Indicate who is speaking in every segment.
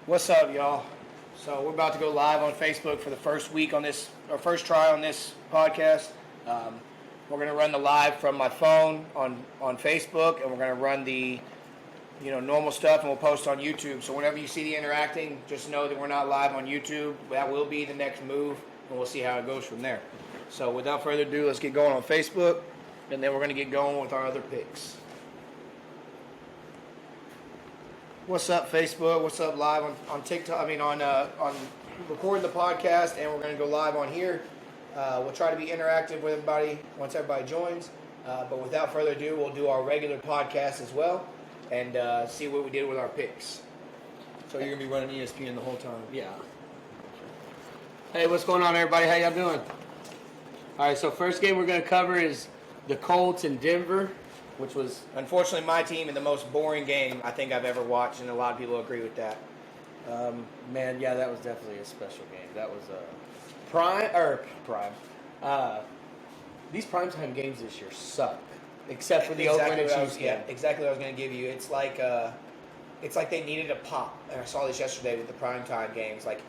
Speaker 1: What's up, y'all? So we're about to go live on Facebook for the first week on this, or first try on this podcast. We're going to run the live from my phone on Facebook, and we're going to run the normal stuff, and we'll post on YouTube. So whenever you see the interacting, just know that we're not live on YouTube. That will be the next move, and we'll see how it goes from there. So without further ado, let's get going on Facebook, and then we're going to get going with our other picks. What's up, Facebook? What's up, live on TikTok? On recording the podcast, and we're going to go live on here. We'll try to be interactive with everybody once everybody joins. But without further ado, we'll do our regular podcast as well, and see what we did with our picks. So you're going to be running ESPN the whole time?
Speaker 2: Yeah. Hey, what's going on, everybody? How y'all doing? All right, so first game we're going to cover is the Colts in Denver, which was
Speaker 1: unfortunately my team in the most boring game I think I've ever watched, and a lot of people agree with that.
Speaker 2: Man, yeah, that was definitely a special game. That was prime. These primetime games this year suck, except for the Oakland and Chiefs game.
Speaker 1: Yeah, exactly what I was going to give you. It's like they needed a pop, and I saw this yesterday with the primetime games, like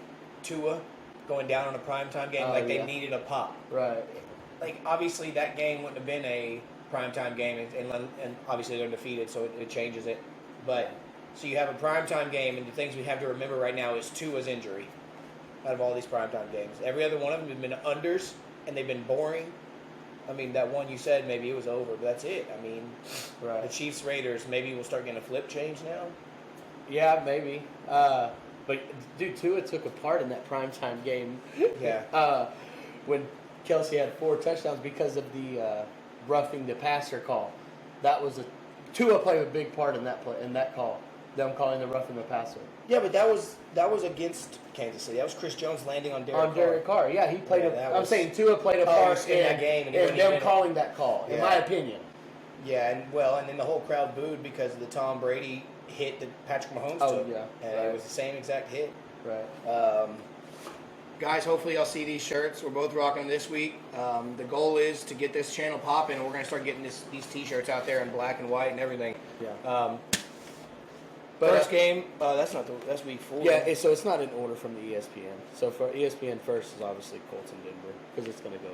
Speaker 1: Tua going down on a primetime game, they needed a pop.
Speaker 2: Right.
Speaker 1: Like, obviously that game wouldn't have been a primetime game, and obviously they're defeated, so it changes it. But so you have a primetime game, and the things we have to remember right now is Tua's injury. Out of all these primetime games, every other one of them have been unders, and they've been boring. I mean, that one you said maybe it was over, but that's it. I mean,
Speaker 2: right.
Speaker 1: The Chiefs Raiders, maybe we'll start getting a flip change now.
Speaker 2: Yeah, maybe. But dude, Tua took a part in that primetime game.
Speaker 1: Yeah.
Speaker 2: When Kelsey had 4 touchdowns because of the roughing the passer call. That was Tua played a big part in that call. Them calling the roughing the passer.
Speaker 1: Yeah, but that was against Kansas City. That was Chris Jones landing on Derek Carr.
Speaker 2: Yeah, he played. I'm saying Tua played a part in
Speaker 1: that game,
Speaker 2: and them calling that call. In my opinion.
Speaker 1: Yeah, and then the whole crowd booed because of the Tom Brady hit that Patrick Mahomes took.
Speaker 2: Yeah,
Speaker 1: and it was the same exact hit.
Speaker 2: Right.
Speaker 1: Guys, hopefully y'all see these shirts. We're both rocking them this week. The goal is to get this channel popping, and we're going to start getting these T-shirts out there in black and white and everything.
Speaker 2: Yeah.
Speaker 1: First game, that's week 4.
Speaker 2: Yeah, so it's not in order from the ESPN. So for ESPN, first is obviously Colts and Denver, because it's going to go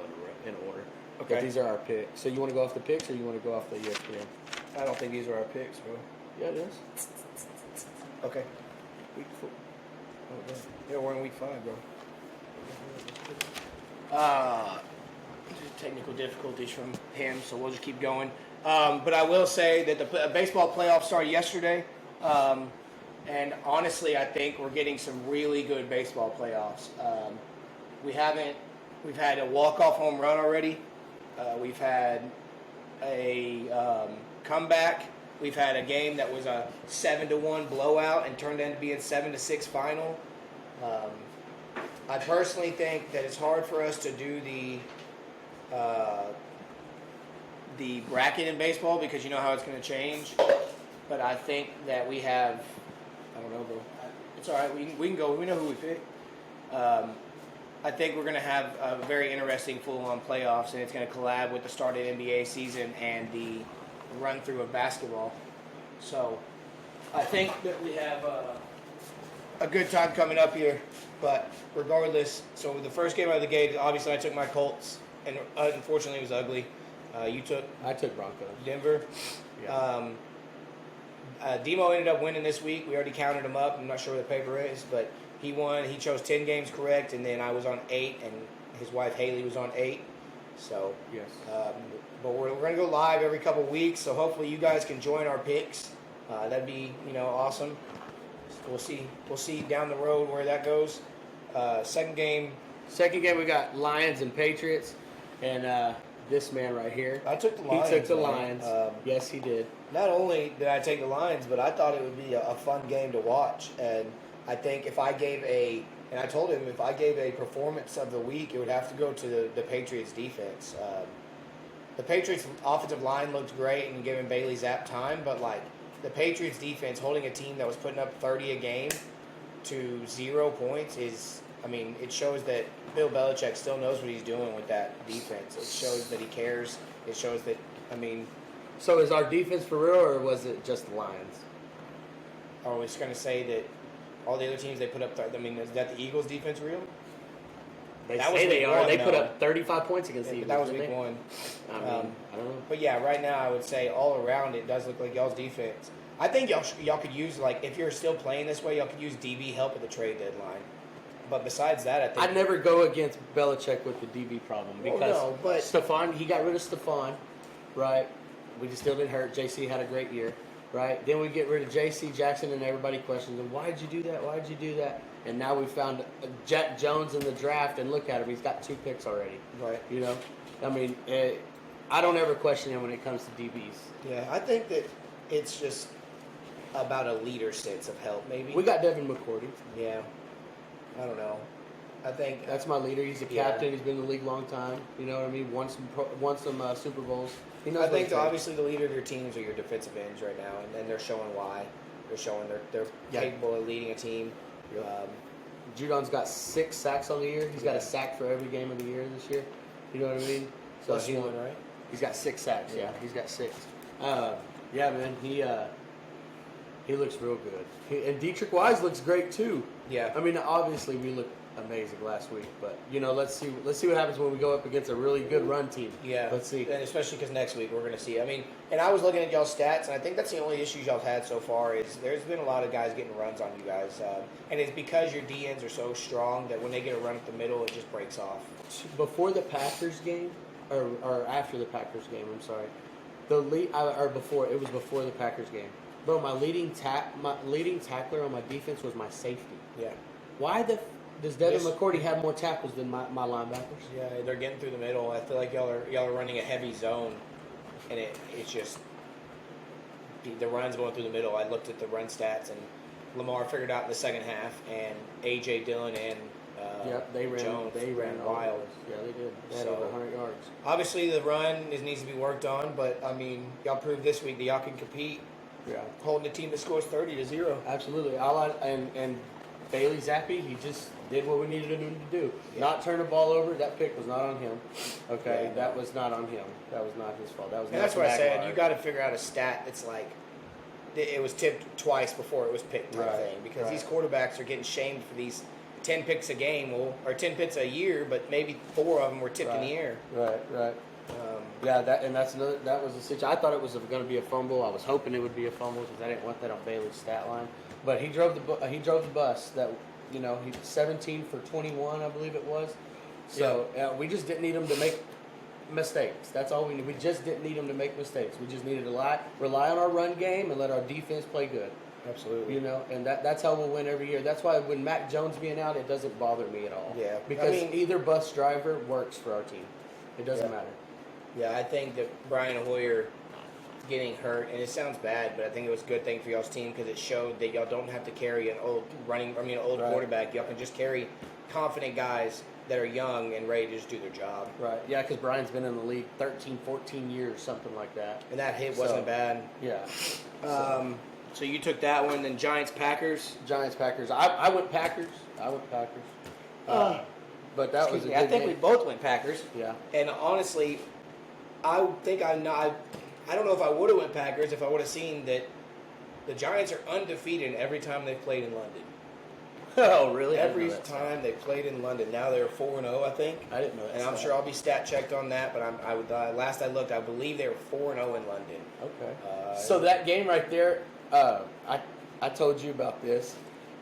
Speaker 2: in order.
Speaker 1: Okay.
Speaker 2: But these are our picks. So you want to go off the picks, or you want to go off the ESPN?
Speaker 1: I don't think these are our picks, bro.
Speaker 2: Yeah, it is.
Speaker 1: Okay. Week 4. Oh, yeah, we're in week 5, bro. Technical difficulties from him, so we'll just keep going. But I will say that the baseball playoffs started yesterday, and honestly, I think we're getting some really good baseball playoffs. We've had a walk-off home run already. We've had a comeback. We've had a game that was a 7-1 blowout and turned into being 7-6 final. I personally think that it's hard for us to do the bracket in baseball because you know how it's going to change. But I think that we have, I don't know, bro. It's all right. We can go. We know who we pick. I think we're going to have a very interesting full-on playoffs, and it's going to collab with the start of the NBA season and the run-through of basketball. So I think that we have a good time coming up here. But regardless, so the first game out of the gate, obviously I took my Colts, and unfortunately it was ugly.
Speaker 2: I took Broncos.
Speaker 1: Denver.
Speaker 2: Yeah.
Speaker 1: Demo ended up winning this week. We already counted him up. I'm not sure what the paper is, but he won. He chose 10 games correct, and then I was on 8, and his wife Haley was on 8. So
Speaker 2: yes.
Speaker 1: But we're going to go live every couple weeks, so hopefully you guys can join our picks. That'd be awesome. We'll see down the road where that goes. Second game
Speaker 2: we got Lions and Patriots, and this man right here.
Speaker 1: I took the Lions.
Speaker 2: He took the Lions. Yes, he did.
Speaker 1: Not only did I take the Lions, but I thought it would be a fun game to watch. And I think if I gave and I told him if I gave a performance of the week, it would have to go to the Patriots defense. The Patriots offensive line looked great and giving Bailey Zapp time, but the Patriots defense holding a team that was putting up 30 a game to 0 points it shows that Bill Belichick still knows what he's doing with that defense. It shows that he cares. It shows that,
Speaker 2: So is our defense for real, or was it just the Lions?
Speaker 1: I was going to say that All the other teams they put up. I mean, is that the Eagles' defense real?
Speaker 2: They
Speaker 1: That was
Speaker 2: say they
Speaker 1: week
Speaker 2: are.
Speaker 1: one,
Speaker 2: They put
Speaker 1: though.
Speaker 2: up 35 points against the
Speaker 1: Yeah,
Speaker 2: Eagles.
Speaker 1: but that was
Speaker 2: didn't
Speaker 1: week
Speaker 2: they?
Speaker 1: one.
Speaker 2: I mean, I don't know.
Speaker 1: But yeah, right now I would say all around it does look like y'all's defense. I think y'all could use, like, if you're still playing this way, y'all could use DB help at the trade deadline. But besides that, I think
Speaker 2: I'd never go against Belichick with the DB problem
Speaker 1: Well,
Speaker 2: because
Speaker 1: no, but-
Speaker 2: Stephon, he got rid of Stephon, right? We just still didn't hurt. JC had a great year, right? Then we get rid of JC Jackson, and everybody questions him. Why'd you do that? Why'd you do that? And now we found Jack Jones in the draft, and look at him. He's got 2 picks already.
Speaker 1: Right.
Speaker 2: You know, I mean, I don't ever question him when it comes to DBs.
Speaker 1: Yeah, I think that it's just about a leader sense of help, maybe.
Speaker 2: We got Devin McCourty.
Speaker 1: Yeah. I don't know. I think
Speaker 2: That's my leader. He's a
Speaker 1: Yeah.
Speaker 2: captain. He's been in the league a long time. You know what I mean? Won some Super Bowls. He knows
Speaker 1: I
Speaker 2: what
Speaker 1: think
Speaker 2: it takes.
Speaker 1: obviously the leader of your teams are your defensive ends right now, and they're showing why. They're showing they're
Speaker 2: Yeah.
Speaker 1: capable of leading a team.
Speaker 2: Yep. Judon's got 6 sacks on the year. He's got
Speaker 1: Yeah.
Speaker 2: a sack for every game of the year this year. You know what I mean?
Speaker 1: Plus
Speaker 2: he-
Speaker 1: one, right?
Speaker 2: He's got 6 sacks. Yeah,
Speaker 1: Yeah.
Speaker 2: he's got 6. Yeah, man. He looks real good. And Dietrich Wise looks great too.
Speaker 1: Yeah.
Speaker 2: I mean, obviously we looked amazing last week, but you know, let's see what happens when we go up against a really good run team.
Speaker 1: Yeah,
Speaker 2: Let's see.
Speaker 1: and especially because next week we're going to see. I mean, and I was looking at y'all's stats, and I think that's the only issues y'all had so far is there's been a lot of guys getting runs on you guys, and it's because your DNs are so strong that when they get a run up the middle, it just breaks off.
Speaker 2: Before the Packers game, or after the Packers game, I'm sorry. The lead, or before it was before the Packers game, bro. My leading tackler on my defense was my safety.
Speaker 1: Yeah,
Speaker 2: Why does Devin
Speaker 1: Yes.
Speaker 2: McCourty have more tackles than my linebackers?
Speaker 1: yeah, they're getting through the middle. I feel like y'all are running a heavy zone, and it's just the run's going through the middle. I looked at the run stats, and Lamar figured out in the second half, and AJ Dillon and
Speaker 2: Yep, they ran.
Speaker 1: Jones
Speaker 2: They ran
Speaker 1: wild.
Speaker 2: over us. Yeah, they did. They had
Speaker 1: So-
Speaker 2: over 100 yards.
Speaker 1: Obviously, the run needs to be worked on, but I mean, y'all proved this week that y'all can compete,
Speaker 2: Yeah,
Speaker 1: holding a team that scores 30-0.
Speaker 2: absolutely. And Bailey Zappi, he just did what we needed him to do.
Speaker 1: Yeah.
Speaker 2: Not turn the ball over. That pick was not on him. Okay,
Speaker 1: Yeah.
Speaker 2: that was not on him. That was not his fault. That was.
Speaker 1: And that's
Speaker 2: Nelson
Speaker 1: what I said.
Speaker 2: Aguilar.
Speaker 1: You got to figure out a stat that's like it was tipped twice before it was picked type
Speaker 2: Right,
Speaker 1: thing, because
Speaker 2: right.
Speaker 1: these quarterbacks are getting shamed for these 10 picks a game, or 10 picks a year, but maybe 4 of them were tipped in the air.
Speaker 2: Right. Yeah, that's another. That was a situation. I thought it was going to be a fumble. I was hoping it would be a fumble because I didn't want that on Bailey's stat line. But he drove the bus. That he 17 for 21, I believe it was. So we just didn't need him to make mistakes. That's all we need. We just didn't need him to make mistakes. We just needed to rely on our run game and let our defense play good.
Speaker 1: Absolutely.
Speaker 2: You know, and that's how we'll win every year. That's why when Mac Jones being out, it doesn't bother me at all.
Speaker 1: Yeah.
Speaker 2: Because
Speaker 1: I mean-
Speaker 2: either bus driver works for our team. It doesn't
Speaker 1: Yeah.
Speaker 2: matter.
Speaker 1: Yeah, I think that Brian Hoyer getting hurt, and it sounds bad, but I think it was a good thing for y'all's team because it showed that y'all don't have to carry an old
Speaker 2: Right.
Speaker 1: quarterback. Y'all can just carry confident guys that are young and ready to just do their job.
Speaker 2: Right. Yeah, because Brian's been in the league 13, 14 years, something like that.
Speaker 1: And that hit wasn't
Speaker 2: So-
Speaker 1: bad.
Speaker 2: Yeah.
Speaker 1: So you took that one, then Giants Packers.
Speaker 2: Giants, Packers. I went Packers. But that was a good
Speaker 1: I think we
Speaker 2: game.
Speaker 1: both went Packers.
Speaker 2: Yeah.
Speaker 1: And honestly, I think I'm not. I don't know if I would have went Packers if I would have seen that the Giants are undefeated every time they've played in London.
Speaker 2: Oh, really? I didn't
Speaker 1: Every
Speaker 2: know that.
Speaker 1: time they played in London. Now they're 4-0, I think.
Speaker 2: I didn't know that.
Speaker 1: And I'm sure I'll be stat checked on that. But last I looked, I believe they were 4-0 in London.
Speaker 2: Okay. So that game right there, I told you about this,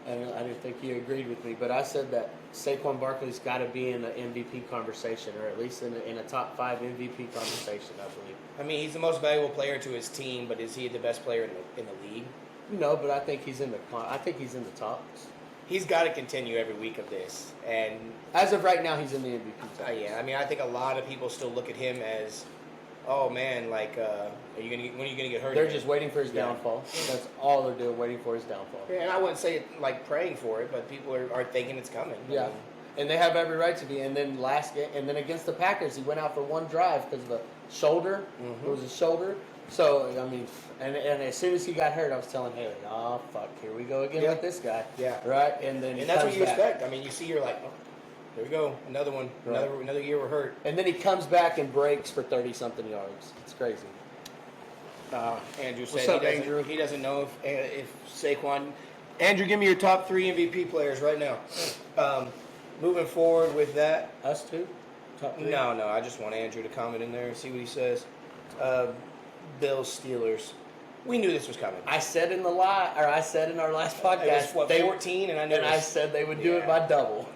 Speaker 2: and I didn't think you agreed with me, but I said that Saquon Barkley's got to be in the MVP conversation, or at least in a top 5 MVP conversation, I believe.
Speaker 1: I mean, he's the most valuable player to his team, but is he the best player in the league?
Speaker 2: No, but I think he's in the tops.
Speaker 1: He's got to continue every week of this. And
Speaker 2: As of right now, he's in the MVP top.
Speaker 1: yeah, I mean, I think a lot of people still look at him as, oh man, like, when are you gonna get hurt?
Speaker 2: They're
Speaker 1: again?
Speaker 2: just waiting for his
Speaker 1: Yeah.
Speaker 2: downfall. That's all they're doing, waiting for his downfall.
Speaker 1: Yeah, and I wouldn't say it like praying for it, but people are thinking it's coming. I
Speaker 2: Yeah,
Speaker 1: mean,
Speaker 2: and they have every right to be. And then last game, and then against the Packers, he went out for one drive because of the shoulder.
Speaker 1: Mhm.
Speaker 2: It was his shoulder. So I mean, and as soon as he got hurt, I was telling Haley, "Oh fuck, here we go again
Speaker 1: Yeah.
Speaker 2: with this guy."
Speaker 1: Yeah.
Speaker 2: Right. And then he
Speaker 1: and that's what
Speaker 2: comes
Speaker 1: you
Speaker 2: back.
Speaker 1: expect. I mean, you see, you're like, oh, there we go, another one,
Speaker 2: Right.
Speaker 1: another year we're hurt.
Speaker 2: And then he comes back and breaks for 30-something yards. It's crazy.
Speaker 1: Andrew
Speaker 2: What's
Speaker 1: said
Speaker 2: up, Andrew?
Speaker 1: he doesn't know if Saquon. Andrew, give me your top 3 MVP players right now. Moving forward with that.
Speaker 2: Us two? Top 3?
Speaker 1: No, I just want Andrew to comment in there and see what he says. Bills, Steelers. We knew this was coming.
Speaker 2: I said in I said in our last podcast,
Speaker 1: It was, 14, and I knew.
Speaker 2: I said they would do it by double.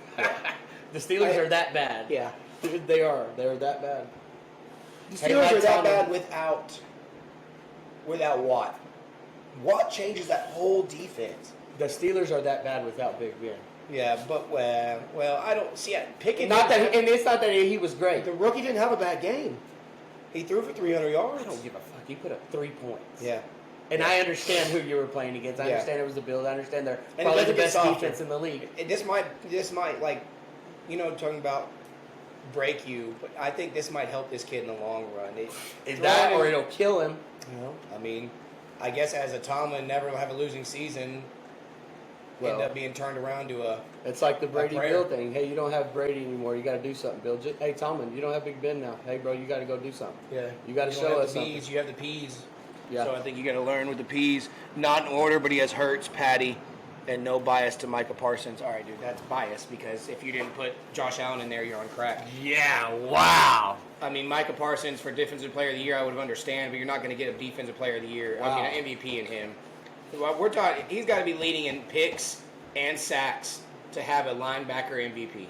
Speaker 2: The Steelers are that bad.
Speaker 1: Yeah.
Speaker 2: They are. They're that bad.
Speaker 1: The
Speaker 2: Hey,
Speaker 1: Steelers
Speaker 2: Mike
Speaker 1: are that
Speaker 2: Tomlin-
Speaker 1: bad without Watt. Watt changes that whole defense.
Speaker 2: The Steelers are that bad without Big Ben.
Speaker 1: Yeah, but well, I don't see it. Pickett.
Speaker 2: Not that, and it's not that he was great.
Speaker 1: The rookie didn't have a bad game. He threw for 300 yards.
Speaker 2: I don't give a fuck. He put up 3 points.
Speaker 1: Yeah.
Speaker 2: And I understand who you were playing against. I
Speaker 1: Yeah.
Speaker 2: understand it was the Bills. I understand they're
Speaker 1: And
Speaker 2: probably
Speaker 1: it
Speaker 2: the
Speaker 1: doesn't get
Speaker 2: best
Speaker 1: softer.
Speaker 2: defense in the league.
Speaker 1: This might like, talking about break you, but I think this might help this kid in the long run.
Speaker 2: Is that or it'll kill him?
Speaker 1: I mean, I guess as a Tomlin never have a losing season, end up being turned around to a.
Speaker 2: It's like the Brady
Speaker 1: prayer.
Speaker 2: Bill thing. Hey, you don't have Brady anymore. You got to do something, Bill. Hey, Tomlin, you don't have Big Ben now. Hey, bro, you got to go do something.
Speaker 1: Yeah.
Speaker 2: You got to
Speaker 1: don't
Speaker 2: show
Speaker 1: have
Speaker 2: us
Speaker 1: the
Speaker 2: something.
Speaker 1: P's, you have the P's.
Speaker 2: Yeah.
Speaker 1: So I think you got to learn with the P's. Not in order, but he has Hurts, Patty, and no bias to Micah Parsons. All right, dude, that's bias because if you didn't put Josh Allen in there, you're on crack.
Speaker 2: Yeah. Wow.
Speaker 1: I mean, Micah Parsons for Defensive Player of the Year, I would have understand, but you're not going to get a Defensive Player of the Year.
Speaker 2: Wow.
Speaker 1: I mean, an MVP in him. Well, we're talking. He's got to be leading in picks and sacks to have a linebacker MVP.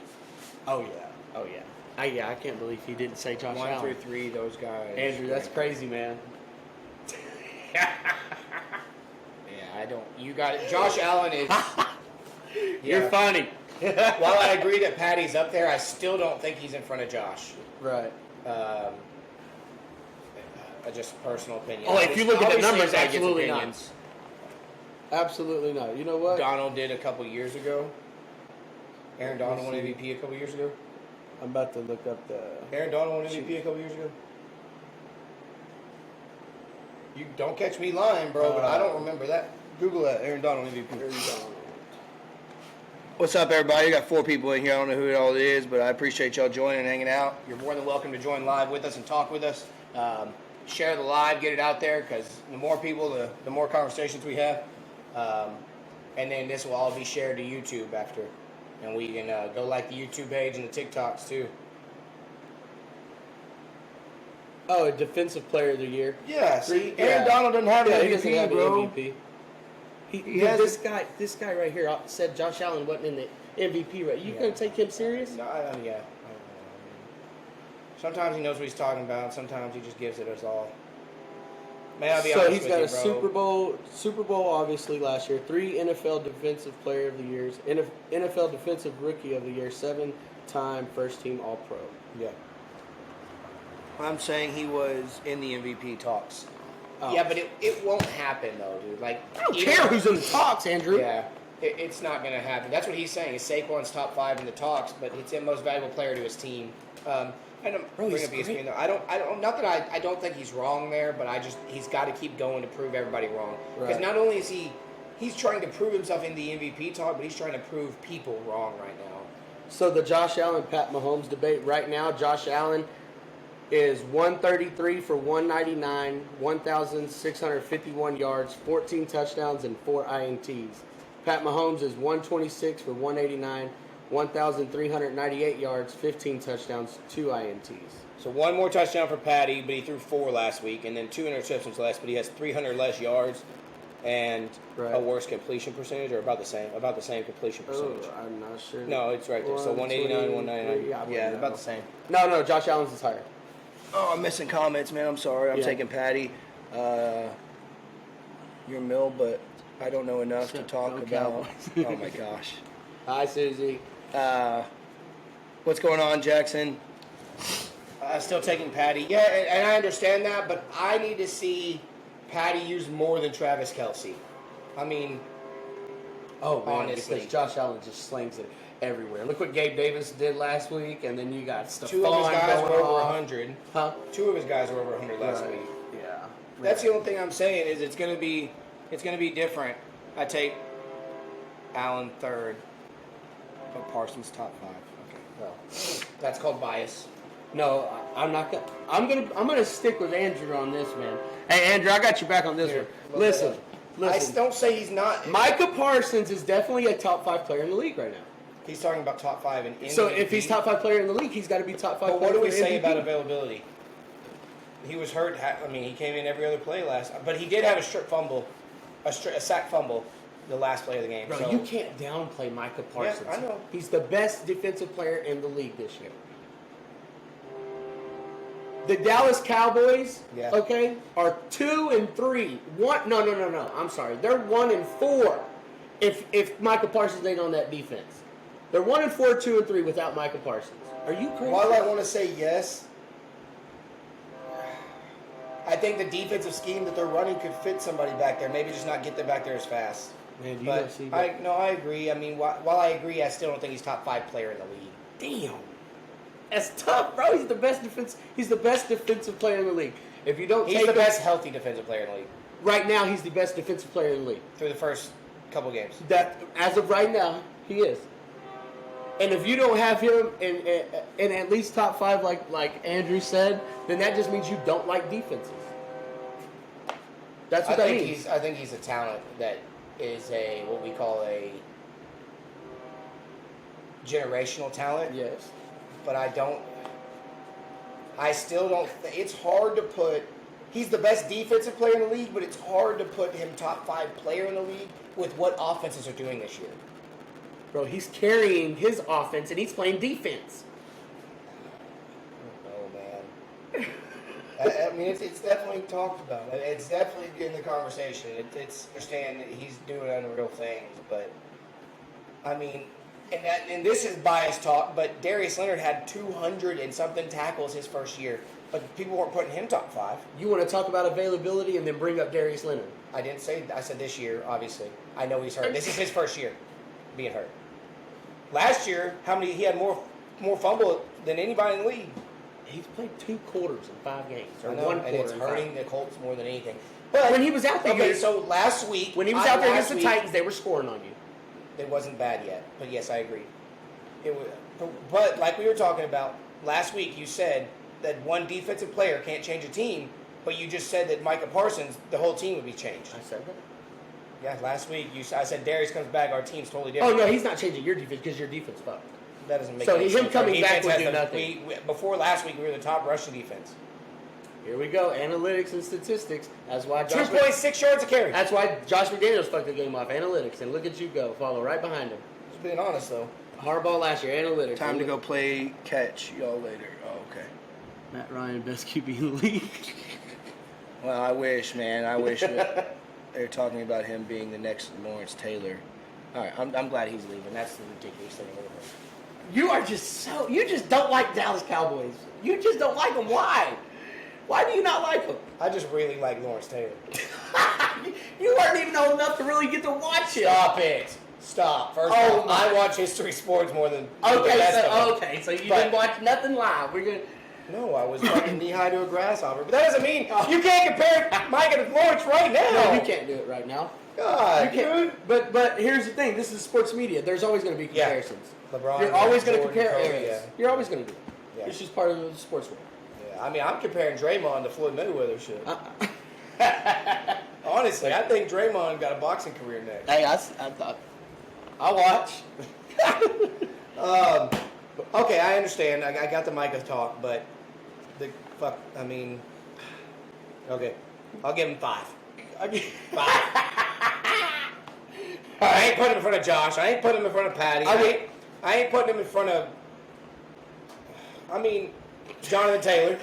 Speaker 2: Oh yeah. Oh yeah. I can't believe he didn't say Josh
Speaker 1: 1
Speaker 2: Allen.
Speaker 1: through 3, those guys.
Speaker 2: Andrew, that's crazy, man.
Speaker 1: Yeah, I don't. You got it. Josh Allen is.
Speaker 2: You're
Speaker 1: Yeah.
Speaker 2: funny.
Speaker 1: While I agree that Patty's up there, I still don't think he's in front of Josh.
Speaker 2: Right.
Speaker 1: Just personal opinion.
Speaker 2: Oh, if you look at the
Speaker 1: Obviously,
Speaker 2: numbers,
Speaker 1: Zach gets
Speaker 2: absolutely not.
Speaker 1: opinions.
Speaker 2: Absolutely not. You know what?
Speaker 1: Donald did a couple years ago. Aaron Donald won MVP a couple years ago.
Speaker 2: I'm about to look up the.
Speaker 1: Aaron Donald won MVP a couple years ago. You don't catch me lying, bro, but I don't remember that. Google that. Aaron Donald MVP. What's up, everybody? You got 4 people in here. I don't know who it all is, but I appreciate y'all joining and hanging out. You're more than welcome to join live with us and talk with us. Share the live, get it out there, because the more people, the more conversations we have. And then this will all be shared to YouTube after. And we can go like the YouTube page and the TikToks, too.
Speaker 2: Oh, a Defensive Player of the Year.
Speaker 1: Yeah, see,
Speaker 2: Yeah.
Speaker 1: Aaron Donald doesn't have
Speaker 2: Yeah,
Speaker 1: an
Speaker 2: he doesn't
Speaker 1: MVP,
Speaker 2: have an
Speaker 1: bro.
Speaker 2: MVP.
Speaker 1: He
Speaker 2: Dude,
Speaker 1: has
Speaker 2: this guy right here said Josh Allen wasn't in the MVP rate. You gonna take him serious?
Speaker 1: No, yeah. Sometimes he knows what he's talking about. Sometimes he just gives it us all. Man, I'll be
Speaker 2: So
Speaker 1: honest
Speaker 2: he's
Speaker 1: with
Speaker 2: got
Speaker 1: you,
Speaker 2: a
Speaker 1: bro.
Speaker 2: Super Bowl obviously last year, 3 NFL Defensive Player of the Years, NFL Defensive Rookie of the Year, 7-time First Team All Pro.
Speaker 1: Yeah. I'm saying he was in the MVP talks.
Speaker 2: Oh.
Speaker 1: Yeah, but it won't happen though, dude. Like
Speaker 2: I don't care who's in the talks, Andrew.
Speaker 1: Yeah, it's not gonna happen. That's what he's saying. Is Saquon's top 5 in the talks, but it's the most valuable player to his team. I don't
Speaker 2: Bro,
Speaker 1: bring
Speaker 2: he's
Speaker 1: up ESPN
Speaker 2: great.
Speaker 1: though. I don't. Not that I don't think he's wrong there, but he's got to keep going to prove everybody wrong. Because
Speaker 2: Right.
Speaker 1: not only is he's trying to prove himself in the MVP talk, but he's trying to prove people wrong right now.
Speaker 2: So the Josh Allen Pat Mahomes debate right now, Josh Allen is 133 for 199, 1,651 yards, 14 touchdowns, and 4 INTs. Pat Mahomes is 126 for 189, 1,398 yards, 15 touchdowns, 2 INTs.
Speaker 1: So one more touchdown for Patty, but he threw 4 last week, and then 2 interceptions less, but he has 300 less yards and
Speaker 2: Right.
Speaker 1: a worse completion percentage, or about the same completion percentage.
Speaker 2: Oh, I'm not sure.
Speaker 1: No, it's right there. So 189, 199. Yeah, about the same.
Speaker 2: No, Josh Allen's is higher.
Speaker 1: Oh, I'm missing comments, man. I'm sorry. I'm
Speaker 2: Yeah.
Speaker 1: taking Patty. You're Mill, but I don't know enough to talk
Speaker 2: Go
Speaker 1: about.
Speaker 2: Cowboys.
Speaker 1: Oh my gosh.
Speaker 2: Hi, Susie.
Speaker 1: What's going on, Jackson? Still taking Patty. Yeah, and I understand that, but I need to see Patty used more than Travis Kelce. I mean,
Speaker 2: Oh, man,
Speaker 1: honestly.
Speaker 2: because Josh Allen just slings it everywhere. Look what Gabe Davis did last week, and then you got Stephon
Speaker 1: 2 of his guys were
Speaker 2: going
Speaker 1: over
Speaker 2: off.
Speaker 1: 100.
Speaker 2: Huh?
Speaker 1: 2 of his guys were over 100 last
Speaker 2: Right.
Speaker 1: week.
Speaker 2: Yeah.
Speaker 1: That's the only thing I'm saying is it's gonna be different. I take Allen third, but Parsons top 5. Okay, well, that's called bias.
Speaker 2: No, I'm not gonna. I'm gonna stick with Andrew on this, man. Hey, Andrew, I got your back on this
Speaker 1: Here,
Speaker 2: one.
Speaker 1: look
Speaker 2: Listen,
Speaker 1: that
Speaker 2: Listen,
Speaker 1: don't say he's not.
Speaker 2: Micah Parsons is definitely a top 5 player in the league right now.
Speaker 1: He's talking about top 5 in
Speaker 2: So
Speaker 1: MVP.
Speaker 2: if he's top 5 player in the league, he's got to be top 5
Speaker 1: But
Speaker 2: player
Speaker 1: what do we
Speaker 2: for
Speaker 1: say
Speaker 2: MVP.
Speaker 1: about availability? He was hurt. I mean, he came in every other play but he did have a strip fumble, a sack fumble, the last play of the game.
Speaker 2: Bro,
Speaker 1: so.
Speaker 2: you can't downplay Micah Parsons.
Speaker 1: I know.
Speaker 2: He's the best defensive player in the league this year. The Dallas Cowboys,
Speaker 1: Yeah.
Speaker 2: okay, are 2-3. No. I'm sorry. They're 1-4 if Micah Parsons ain't on that defense. They're 1-4, 2-3 without Micah Parsons. Are you crazy?
Speaker 1: While I want to say yes, I think the defensive scheme that they're running could fit somebody back there. Maybe just not get them back there as fast.
Speaker 2: Man, do you
Speaker 1: But
Speaker 2: not see that?
Speaker 1: I agree. I mean, while I agree, I still don't think he's top 5 player in the league.
Speaker 2: Damn. That's tough, bro. He's the best defensive player in the league. If you don't
Speaker 1: He's
Speaker 2: take
Speaker 1: the
Speaker 2: him,
Speaker 1: best healthy defensive player in the league
Speaker 2: right now, he's the best defensive player in the league.
Speaker 1: through the first couple games.
Speaker 2: That as of right now, he is. And if you don't have him in at least top 5, like Andrew said, then that just means you don't like defenses. That's what that means.
Speaker 1: I think he's a talent that is what we call a generational talent.
Speaker 2: Yes.
Speaker 1: But I still don't. It's hard to put. He's the best defensive player in the league, but it's hard to put him top 5 player in the league with what offenses are doing this year.
Speaker 2: Bro, he's carrying his offense and he's playing defense.
Speaker 1: Oh man. I mean, it's definitely talked about. It's definitely in the conversation. It's understand that he's doing unreal things, but I mean, and this is biased talk, but Darius Leonard had 200 and something tackles his first year, but people weren't putting him top 5.
Speaker 2: You want to talk about availability and then bring up Darius Leonard.
Speaker 1: I didn't say. I said this year. Obviously, I know he's hurt. This is his first year being hurt. Last year, he had more fumble than anybody in the league.
Speaker 2: He's played 2 quarters in 5 games, or
Speaker 1: I know,
Speaker 2: 1
Speaker 1: and
Speaker 2: quarter.
Speaker 1: it's
Speaker 2: in
Speaker 1: hurting
Speaker 2: 5.
Speaker 1: the Colts more than anything. But
Speaker 2: When he was out there,
Speaker 1: okay, so last week
Speaker 2: when he was out there against
Speaker 1: last
Speaker 2: the
Speaker 1: week,
Speaker 2: Titans, they were scoring on you.
Speaker 1: it wasn't bad yet. But yes, I agree. It was, but like we were talking about last week, you said that one defensive player can't change a team, but you just said that Micah Parsons, the whole team would be changed.
Speaker 2: I said that.
Speaker 1: Yeah, last week I said Darius comes back, our team's totally
Speaker 2: Oh
Speaker 1: different.
Speaker 2: no, he's not changing your defense because your defense fucked.
Speaker 1: That doesn't make
Speaker 2: So
Speaker 1: any
Speaker 2: him
Speaker 1: sense. Our
Speaker 2: coming back
Speaker 1: defense
Speaker 2: would
Speaker 1: has
Speaker 2: do nothing.
Speaker 1: Before last week, we were the top rushing defense.
Speaker 2: Here we go, analytics and statistics. That's why
Speaker 1: 2.6 yards a carry.
Speaker 2: That's why Josh McDaniels fucked the game off. Analytics, and look at you go, follow right behind him.
Speaker 1: Just being honest though.
Speaker 2: Harbaugh last year, analytics.
Speaker 3: Time to go play catch. Y'all later. Oh, okay.
Speaker 2: Matt Ryan, best QB in the league.
Speaker 3: Well, I wish, man. I wish that they're talking about him being the next Lawrence Taylor.
Speaker 1: All right, I'm glad he's leaving. That's the ridiculous thing I've ever heard.
Speaker 2: You just don't like Dallas Cowboys. You just don't like them. Why? Why do you not like them?
Speaker 1: I just really like Lawrence Taylor.
Speaker 2: You weren't even old enough to really get to watch it.
Speaker 1: Stop it. Stop. First
Speaker 2: Oh,
Speaker 1: off,
Speaker 2: my-
Speaker 1: I watch history sports more than the
Speaker 2: Okay,
Speaker 1: rest of them.
Speaker 2: so you
Speaker 1: But-
Speaker 2: didn't watch nothing live. We're gonna.
Speaker 1: No, I was fucking knee high to a grasshopper. But that doesn't mean you can't compare Micah to Lawrence right now.
Speaker 2: No, you can't do it right now.
Speaker 1: God,
Speaker 2: You can't. But here's the thing. This is sports media. There's always going to be
Speaker 1: Yeah.
Speaker 2: comparisons.
Speaker 1: LeBron,
Speaker 2: You're always going to
Speaker 1: Jordan,
Speaker 2: compare
Speaker 1: Kobe,
Speaker 2: areas.
Speaker 1: yeah.
Speaker 2: You're always going to do it.
Speaker 1: Yeah.
Speaker 2: It's just part of the sports world.
Speaker 1: Yeah, I mean, I'm comparing Draymond to Floyd Mayweather shit. Honestly, I think Draymond got a boxing career next.
Speaker 2: Hey, I thought. I watch.
Speaker 1: Okay, I understand. I got the Micah talk, but I mean, okay, I'll give him 5. I'll give him 5. I ain't putting him in front of Josh. I ain't putting him in front of Patty. I ain't putting him in front of. I mean, Jonathan Taylor.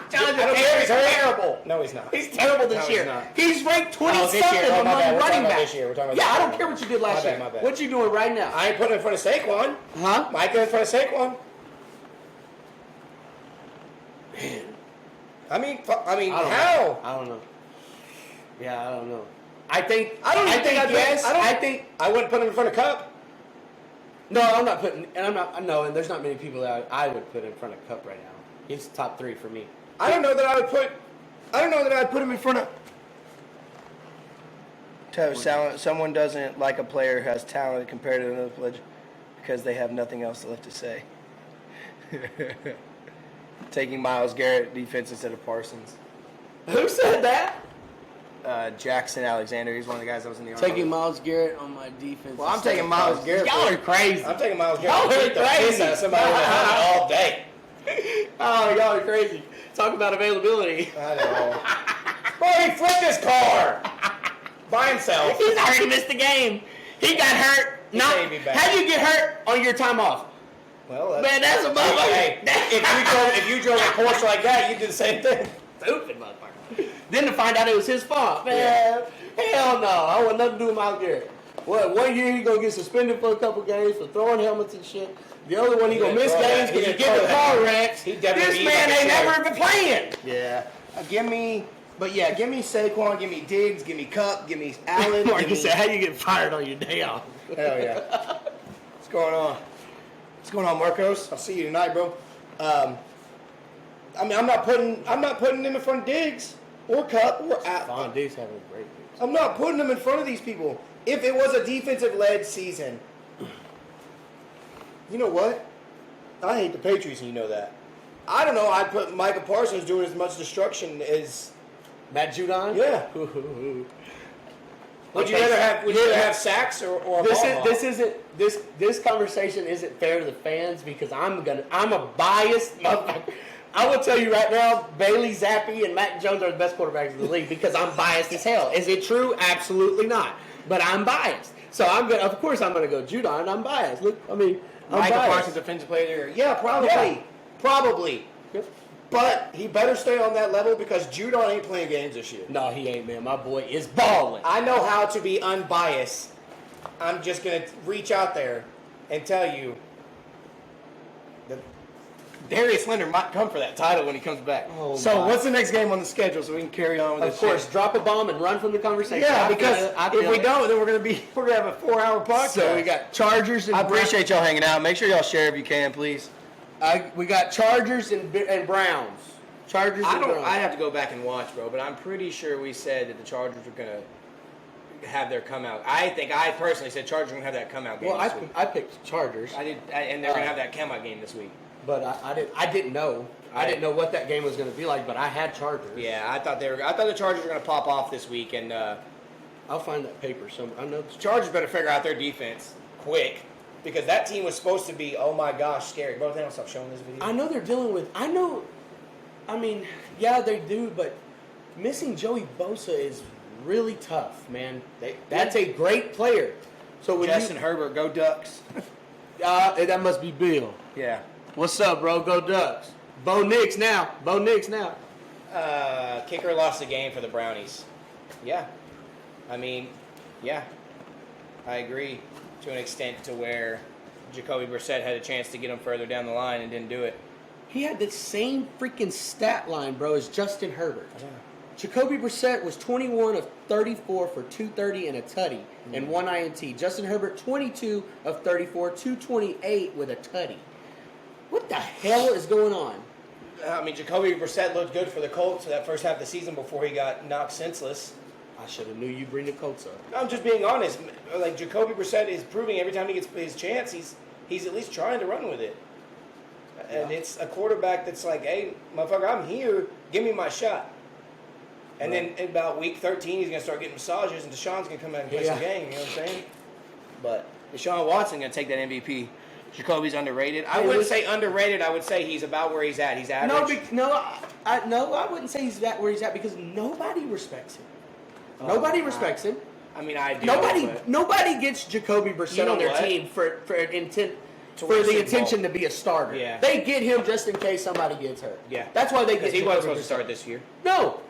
Speaker 2: Jonathan
Speaker 1: I don't care if
Speaker 2: Taylor's
Speaker 1: he's hurt.
Speaker 2: terrible.
Speaker 1: No, he's not.
Speaker 2: He's terrible this
Speaker 1: No, he's
Speaker 2: year.
Speaker 1: not.
Speaker 2: He's ranked 20
Speaker 1: Oh, this year.
Speaker 2: something
Speaker 1: Oh, my
Speaker 2: among
Speaker 1: bad. We're talking
Speaker 2: running
Speaker 1: about
Speaker 2: backs.
Speaker 1: this year. We're talking about
Speaker 2: Yeah,
Speaker 1: this
Speaker 2: I
Speaker 1: year.
Speaker 2: don't care what you did last
Speaker 1: My bad,
Speaker 2: year.
Speaker 1: my bad.
Speaker 2: What you doing right now?
Speaker 1: I ain't putting him in front of Saquon.
Speaker 2: Huh?
Speaker 1: Micah in front of Saquon. I mean,
Speaker 2: I don't
Speaker 1: how?
Speaker 2: know. I don't know. Yeah, I don't know. I think.
Speaker 1: I don't even think I'd
Speaker 2: yes.
Speaker 1: put- I don't-
Speaker 2: I think.
Speaker 1: I wouldn't put him in front of Cup.
Speaker 2: No, I'm not putting. And I'm not. No, and there's not many people that I would put in front of Cup right now. He's top 3 for me.
Speaker 1: I don't know that I would put. I don't know that I'd put him in front of.
Speaker 3: Someone doesn't like a player who has talent compared to another player because they have nothing else left to say. Taking Myles Garrett defense instead of Parsons.
Speaker 2: Who said that?
Speaker 3: Jackson Alexander. He's one of the guys that was in the army.
Speaker 2: Taking Myles Garrett on my defense.
Speaker 3: Well, I'm taking Myles Garrett.
Speaker 2: Y'all are crazy.
Speaker 3: I'm taking Myles
Speaker 2: Y'all
Speaker 3: Garrett.
Speaker 2: are
Speaker 3: Beat the piss
Speaker 2: crazy.
Speaker 3: out of somebody all day.
Speaker 2: Oh, y'all are crazy. Talk about availability.
Speaker 3: I know. Bro, he flipped his car by himself.
Speaker 2: He's already missed the game. He got hurt.
Speaker 1: may be back.
Speaker 2: How do you get hurt on your time off?
Speaker 3: Well,
Speaker 2: Man, that's a motherfucker.
Speaker 1: Hey, if you drove a Porsche like that, you do the same thing.
Speaker 2: Stupid motherfucker. Then to find out it was his fault. Man, hell no. I want nothing to do with Myles Garrett. What, 1 year he gonna get suspended for a couple games for throwing helmets and shit. The other one he gonna miss games because he get the car wrecked.
Speaker 1: He definitely
Speaker 2: This man ain't never even playing.
Speaker 3: yeah. Give me Saquon, give me Diggs, give me Cup, give me Allen.
Speaker 2: Marcus said, how you get fired on your day off?
Speaker 3: Hell yeah. What's going on? What's going on, Marcos? I'll see you tonight, bro. I mean, I'm not putting them in front of Diggs or Cup or
Speaker 2: Von Diggs having a great game.
Speaker 3: I'm not putting them in front of these people. If it was a defensive-led season, you know what? I hate the Patriots, and you know that. I don't know. I'd put Micah Parsons doing as much destruction as.
Speaker 2: Matt Judon?
Speaker 3: Yeah. Would you rather have sacks or a ball hawk?
Speaker 2: This conversation isn't fair to the fans because I'm a biased motherfucker. I will tell you right now, Bailey Zappi and Mac Jones are the best quarterbacks in the league because I'm biased as hell. Is it true? Absolutely not. But I'm biased. So of course I'm gonna go Judon. I'm biased. Look, I mean, I'm
Speaker 3: Micah
Speaker 2: biased.
Speaker 3: Parsons, defensive player of the year. Yeah, probably.
Speaker 2: Yeah.
Speaker 3: Probably.
Speaker 2: Yep.
Speaker 3: But he better stay on that level because Judon ain't playing games this year.
Speaker 2: No, he ain't, man. My boy is balling.
Speaker 3: I know how to be unbiased. I'm just going to reach out there and tell you that Darius Leonard might come for that title when he comes back.
Speaker 2: Oh,
Speaker 3: so
Speaker 2: my.
Speaker 3: what's the next game on the schedule so we can carry on with
Speaker 2: Of
Speaker 3: this
Speaker 2: course,
Speaker 3: shit?
Speaker 2: drop a bomb and run from the conversation.
Speaker 3: Yeah,
Speaker 2: I
Speaker 3: because
Speaker 2: feel it. I
Speaker 3: if
Speaker 2: feel
Speaker 3: we
Speaker 2: it.
Speaker 3: don't, then we're going to have a 4-hour podcast.
Speaker 2: So we got Chargers and
Speaker 3: I appreciate y'all hanging out. Make sure y'all share if you can, please.
Speaker 2: We got Chargers and Browns. Chargers and Browns.
Speaker 1: I have to go back and watch, bro. But I'm pretty sure we said that the Chargers were gonna have their come out. I personally said Chargers were gonna have that come out game.
Speaker 2: Well,
Speaker 1: this week.
Speaker 2: I picked Chargers,
Speaker 1: And they're gonna have that come out game this week.
Speaker 2: but I didn't know. I didn't know what that game was going to be like, but I had Chargers.
Speaker 1: Yeah, I thought the Chargers were gonna pop off this week, and
Speaker 2: I'll find that paper somewhere. I know.
Speaker 1: the Chargers better figure out their defense quick because that team was supposed to be, oh my gosh, scary. Bro, they don't stop showing this video.
Speaker 2: I know they're dealing with. I mean, yeah, they do, but missing Joey Bosa is really tough, man. That's a great player. So when
Speaker 3: Justin Herbert, go Ducks.
Speaker 2: that must be Bill.
Speaker 3: Yeah.
Speaker 2: What's up, bro? Go Ducks. Bo Nix now.
Speaker 1: Kicker lost the game for the Brownies. Yeah. I mean, yeah. I agree to an extent to where Jacoby Brissett had a chance to get him further down the line and didn't do it.
Speaker 2: He had the same freaking stat line, bro, as Justin Herbert. Jacoby Brissett was 21 of 34 for 230 and a tutty and one INT. Justin Herbert, 22 of 34, 228 with a tutty. What the hell is going on?
Speaker 1: I mean, Jacoby Brissett looked good for the Colts for that first half of the season before he got knocked senseless.
Speaker 2: I should have knew you'd bring the Colts up.
Speaker 1: I'm just being honest. Like, Jacoby Brissett is proving every time he gets his chance, he's at least trying to run with it. And it's a quarterback that's like, hey, motherfucker, I'm here. Give me my shot. And then in about week 13, he's going to start getting massages, and Deshaun's going to come out and play some game. You know what I'm saying? But Deshaun Watson going to take that MVP. Jacoby's underrated. I wouldn't say underrated. I would say he's about where he's at. He's average.
Speaker 2: I wouldn't say he's where he's at because nobody respects him. Nobody respects him.
Speaker 1: I mean, I do.
Speaker 2: Nobody gets Jacoby Brissett
Speaker 1: You know
Speaker 2: on their
Speaker 1: what?
Speaker 2: team for intent.
Speaker 1: To
Speaker 2: For
Speaker 1: win
Speaker 2: the
Speaker 1: Super
Speaker 2: intention
Speaker 1: Bowl.
Speaker 2: to be a starter.
Speaker 1: Yeah.
Speaker 2: They get him just in case somebody gets hurt.
Speaker 1: Yeah.
Speaker 2: That's why they
Speaker 1: Because
Speaker 2: get
Speaker 1: he wasn't
Speaker 2: Jacoby
Speaker 1: supposed to
Speaker 2: Brissett.
Speaker 1: start this year.
Speaker 2: No.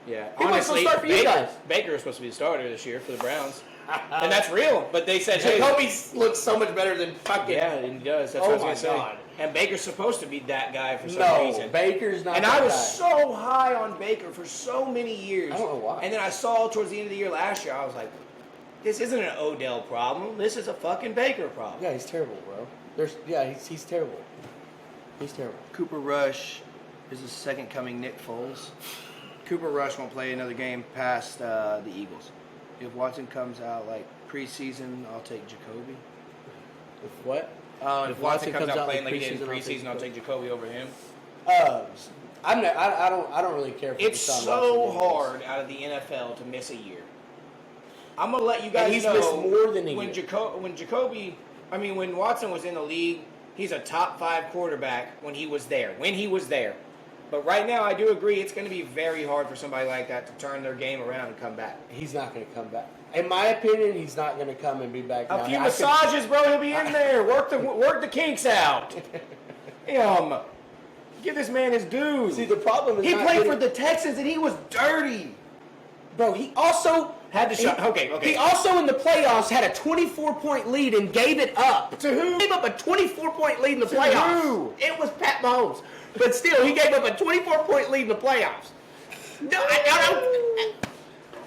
Speaker 1: Yeah.
Speaker 2: He wasn't supposed to start for you guys.
Speaker 1: Baker was supposed to be the starter this year for the Browns. And that's real. But they said, hey,
Speaker 2: Jacoby looks so much better than fucking.
Speaker 1: yeah, and he does. That's
Speaker 2: Oh
Speaker 1: what I
Speaker 2: my
Speaker 1: was going to say.
Speaker 2: God.
Speaker 1: And Baker's supposed to be that guy for some
Speaker 2: No,
Speaker 1: reason.
Speaker 2: Baker's not
Speaker 1: And
Speaker 2: that
Speaker 1: I was
Speaker 2: guy.
Speaker 1: so high on Baker for so many years.
Speaker 2: I don't know why.
Speaker 1: And then I saw towards the end of the year last year, I was like, this isn't an Odell problem. This is a fucking Baker problem.
Speaker 2: Yeah, he's terrible, bro. He's terrible. He's terrible.
Speaker 3: Cooper Rush is the second coming Nick Foles. Cooper Rush won't play another game past the Eagles. If Watson comes out like preseason, I'll take Jacoby.
Speaker 2: With what?
Speaker 1: If Watson comes out playing like he did in
Speaker 2: preseason, I'll take
Speaker 1: preseason, I'll take Jacoby over him.
Speaker 2: I don't really care for
Speaker 1: It's
Speaker 2: Deshaun
Speaker 1: so
Speaker 2: Watson
Speaker 1: hard out of the NFL to miss a year. I'm gonna let you guys
Speaker 2: And he's
Speaker 1: know
Speaker 2: missed more than a
Speaker 1: when
Speaker 2: year.
Speaker 1: when Watson was in the league, he's a top 5 quarterback when he was there. But right now, I do agree it's going to be very hard for somebody like that to turn their game around and come back.
Speaker 2: He's not going to come back. In my opinion, he's not going to come and be back.
Speaker 1: A few massages, bro. He'll be in there. Work the kinks out. Give this man his due.
Speaker 2: See, the problem is
Speaker 1: he
Speaker 2: not
Speaker 1: played
Speaker 2: getting-
Speaker 1: for the Texans and he was dirty.
Speaker 2: Bro, he also
Speaker 1: Had to shot. Okay.
Speaker 2: He also in the playoffs had a 24-point lead and gave it up.
Speaker 1: To who?
Speaker 2: Gave up a 24-point lead in the
Speaker 1: To
Speaker 2: playoffs.
Speaker 1: who?
Speaker 2: It was Pat Mahomes. But still, he gave up a 24-point lead in the playoffs. No,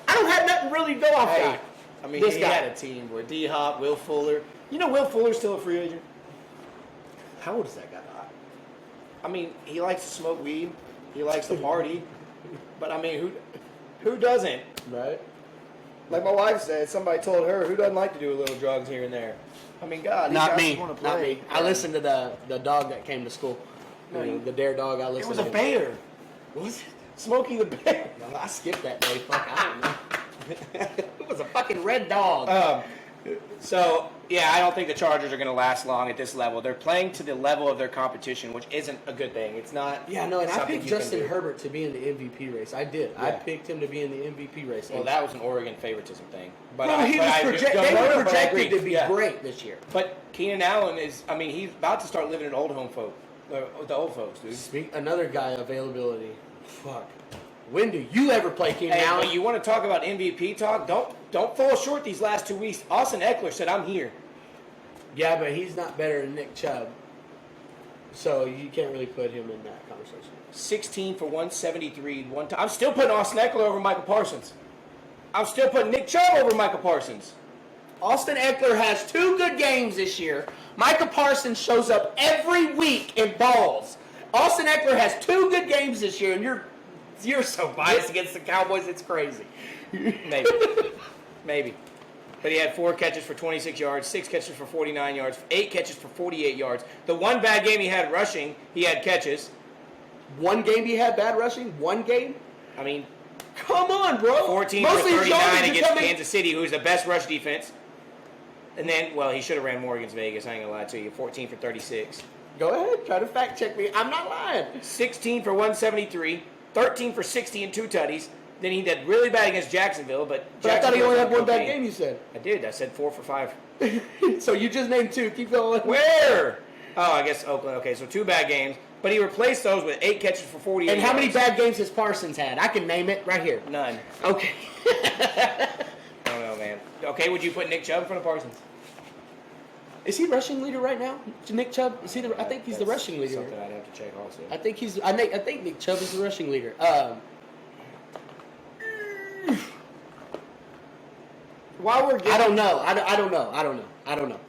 Speaker 2: I don't have nothing really to go off
Speaker 1: Hey,
Speaker 2: that.
Speaker 1: I mean,
Speaker 2: This
Speaker 1: he
Speaker 2: guy.
Speaker 1: had a team where D-Hop, Will Fuller. You know Will Fuller's still a free agent?
Speaker 2: How old is that guy?
Speaker 1: I mean, he likes to smoke weed. He likes to party. But, I mean, who doesn't?
Speaker 2: Right?
Speaker 1: Like my wife said, somebody told her, who doesn't like to do a little drugs here and there? I mean, God, these
Speaker 2: Not
Speaker 1: guys
Speaker 2: me.
Speaker 1: just want to
Speaker 2: Not
Speaker 1: play.
Speaker 2: me. I listened to the dog that came to school.
Speaker 1: No, you-
Speaker 2: The dare dog. I listened
Speaker 1: It was
Speaker 2: to
Speaker 1: a
Speaker 2: him.
Speaker 1: bear.
Speaker 2: Was it?
Speaker 1: Smokey the Bear.
Speaker 2: No, I skipped that day. Fuck, I don't know. It was a fucking red dog.
Speaker 1: So, yeah, I don't think the Chargers are going to last long at this level. They're playing to the level of their competition, which isn't a good thing. It's not.
Speaker 2: Yeah, no, and I
Speaker 1: something
Speaker 2: picked
Speaker 1: you can
Speaker 2: Justin
Speaker 1: do.
Speaker 2: Herbert to be in the MVP race. I did. I
Speaker 1: Yeah.
Speaker 2: picked him to be in the MVP race.
Speaker 1: Well, that was an Oregon favoritism thing. But
Speaker 2: no, he
Speaker 1: but
Speaker 2: was
Speaker 1: I-
Speaker 2: projected.
Speaker 1: no,
Speaker 2: They
Speaker 1: no,
Speaker 2: were
Speaker 1: no, but I
Speaker 2: projected
Speaker 1: agree.
Speaker 2: to be
Speaker 1: Yeah.
Speaker 2: great this year.
Speaker 1: But Keenan Allen is, I mean, he's about to start living in old home folk. With the old folks, dude.
Speaker 2: Speak another guy availability. Fuck. When do you ever play Keenan
Speaker 1: Hey,
Speaker 2: Allen?
Speaker 1: but you want to talk about MVP talk? Don't fall short these last 2 weeks. Austin Eckler said, "I'm here."
Speaker 2: Yeah, but he's not better than Nick Chubb, so you can't really put him in that conversation.
Speaker 1: 16 for 173 one time. I'm still putting Austin Eckler over Michael Parsons. I'm still putting Nick Chubb over Michael Parsons.
Speaker 2: Austin Eckler has 2 good games this year. Micah Parsons shows up every week in balls. Austin Eckler has 2 good games this year, and you're so biased against the Cowboys, it's crazy.
Speaker 1: Maybe. But he had 4 catches for 26 yards, 6 catches for 49 yards, 8 catches for 48 yards. The one bad game he had rushing, he had catches.
Speaker 2: One game he had bad rushing? One game?
Speaker 1: I mean,
Speaker 2: Come on, bro.
Speaker 1: 14
Speaker 2: Most
Speaker 1: for
Speaker 2: of these yards
Speaker 1: 39
Speaker 2: are
Speaker 1: against
Speaker 2: coming-
Speaker 1: Kansas City, who's the best rush defense. And then, well, he should have ran more against Vegas. I ain't gonna lie to you. 14 for 36.
Speaker 2: Go ahead, try to fact check me. I'm not lying.
Speaker 1: 16 for 173, 13 for 60 and 2 tutties. Then he did really bad against Jacksonville, but
Speaker 2: But I thought he
Speaker 1: Jacksonville's
Speaker 2: only had
Speaker 1: not
Speaker 2: one bad
Speaker 1: cocaine.
Speaker 2: game, you said.
Speaker 1: I did. I said 4 for 5.
Speaker 2: So you just named 2. Keep going.
Speaker 1: Where? Oh, I guess Oakland. Okay, so 2 bad games. But he replaced those with 8 catches for 48
Speaker 2: And how many
Speaker 1: yards.
Speaker 2: bad games has Parsons had? I can name it right here.
Speaker 1: None.
Speaker 2: Okay.
Speaker 1: I don't know, man. Okay, would you put Nick Chubb in front of Parsons?
Speaker 2: Is he rushing leader right now? Nick Chubb? Is he I think he's the
Speaker 1: That's
Speaker 2: rushing leader.
Speaker 1: Something I'd have to check also.
Speaker 2: I think he's. I think Nick Chubb is the rushing leader.
Speaker 1: While we're
Speaker 2: I don't know. I don't know.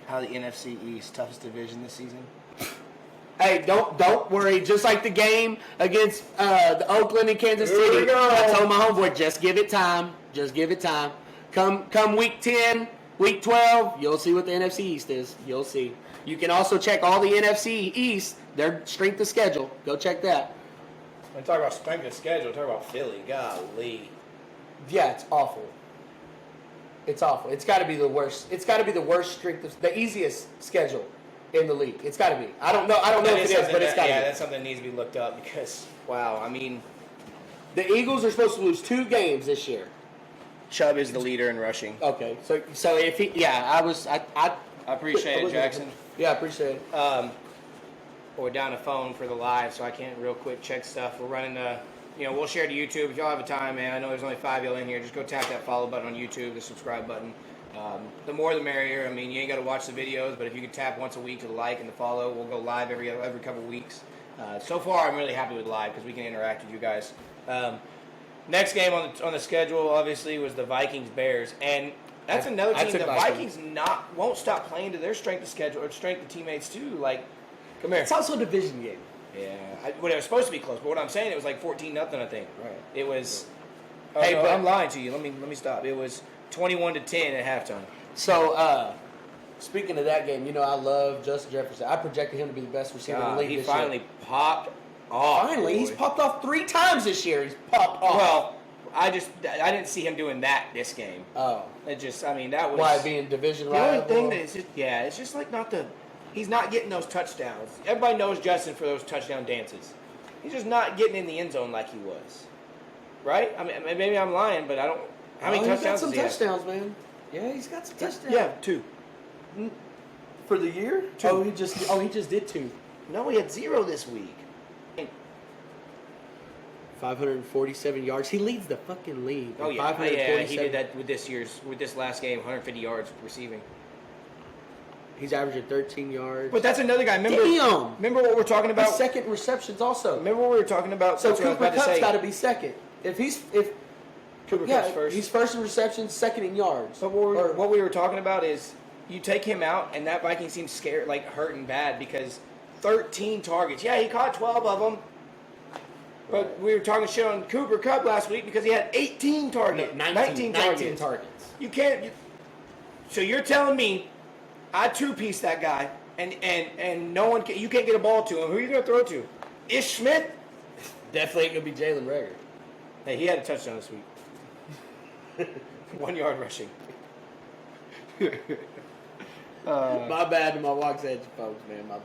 Speaker 3: How the NFC East, toughest division this season?
Speaker 2: Hey, don't worry. Just like the game against the Oakland and Kansas
Speaker 1: Here we
Speaker 2: City,
Speaker 1: go.
Speaker 2: I told my homeboy, just give it time. Just give it time. Come week 10, week 12, you'll see what the NFC East is. You'll see. You can also check all the NFC East, their strength of schedule. Go check that.
Speaker 1: When I talk about strength of schedule, talk about Philly. Golly.
Speaker 2: Yeah, it's awful. It's awful. It's got to be the worst. It's got to be the worst strength of the easiest schedule in the league. It's got to be. I don't know if it is, but it's got to
Speaker 1: Yeah,
Speaker 2: be.
Speaker 1: that's something that needs to be looked up because, wow, I mean,
Speaker 2: The Eagles are supposed to lose 2 games this year.
Speaker 1: Chubb is the leader in rushing.
Speaker 2: Okay, so if he, I
Speaker 1: Appreciate it, Jackson.
Speaker 2: Yeah, I appreciate it.
Speaker 1: We're down the phone for the live, so I can't real quick check stuff. We're running the, we'll share to YouTube. If y'all have a time, man, I know there's only 5 y'all in here. Just go tap that follow button on YouTube, the subscribe button. The more the merrier. I mean, you ain't got to watch the videos, but if you can tap once a week to the like and the follow, we'll go live every couple weeks. So far, I'm really happy with live because we can interact with you guys. Next game on the schedule, obviously, was the Vikings-Bears, and that's another
Speaker 2: I
Speaker 1: team.
Speaker 2: took
Speaker 1: The
Speaker 2: Vikings.
Speaker 1: Vikings won't stop playing to their strength of schedule or strength of teammates too. Like, come here.
Speaker 2: It's also a division game.
Speaker 1: Yeah, it was supposed to be close, but what I'm saying, it was like 14-0, I think.
Speaker 2: Right.
Speaker 1: It was.
Speaker 2: Hey,
Speaker 1: Hey,
Speaker 2: but-
Speaker 1: I'm lying to you. Let me stop. It was 21-10 at halftime.
Speaker 2: So, speaking of that game, I love Justin Jefferson. I projected him to be the best receiver in the league
Speaker 1: He
Speaker 2: this
Speaker 1: finally
Speaker 2: year.
Speaker 1: popped off.
Speaker 2: Finally, he's
Speaker 1: boy.
Speaker 2: popped off 3 times this year. He's popped off.
Speaker 1: Well, I didn't see him doing that this game.
Speaker 2: Oh.
Speaker 1: It just, I mean, that was
Speaker 2: Why, being division
Speaker 1: the only
Speaker 2: rival?
Speaker 1: thing that is just, it's just like he's not getting those touchdowns. Everybody knows Justin for those touchdown dances. He's just not getting in the end zone like he was, right? I mean, maybe I'm lying, but I don't. How many touchdowns
Speaker 2: He's got some
Speaker 1: does he have?
Speaker 2: touchdowns, man. Yeah, he's got some touchdowns.
Speaker 1: Yeah, 2.
Speaker 2: For the year?
Speaker 1: 2.
Speaker 2: Oh, he just did 2.
Speaker 1: No, he had 0 this week.
Speaker 2: 547 yards. He leads the fucking league.
Speaker 1: Oh yeah,
Speaker 2: 547.
Speaker 1: he did that with this last game, 150 yards receiving.
Speaker 2: He's averaging 13 yards.
Speaker 1: But that's another guy. Remember what we're talking
Speaker 2: His
Speaker 1: about?
Speaker 2: second receptions also.
Speaker 1: Remember what we were talking about?
Speaker 2: So
Speaker 1: That's what I was
Speaker 2: Cooper
Speaker 1: about to
Speaker 2: Kupp's
Speaker 1: say.
Speaker 2: got to be second. If
Speaker 1: Cooper
Speaker 2: yeah,
Speaker 1: Kupp's first.
Speaker 2: he's first in receptions, second in yards.
Speaker 1: But what we were talking about is you take him out, and that Viking seems scared, like hurting bad because 13 targets. Yeah, he caught 12 of them. But we were talking shit on Cooper Kupp last week because he had 18 targets. 19 targets. You can't. So you're telling me I two-piece that guy, and no one can, you can't get a ball to him. Who are you going to throw to? Ish Smith?
Speaker 2: Definitely ain't gonna be Jalen Rager.
Speaker 1: Hey, he had a touchdown this week. 1 yard rushing.
Speaker 2: My bad to my Walks Edge folks, man. My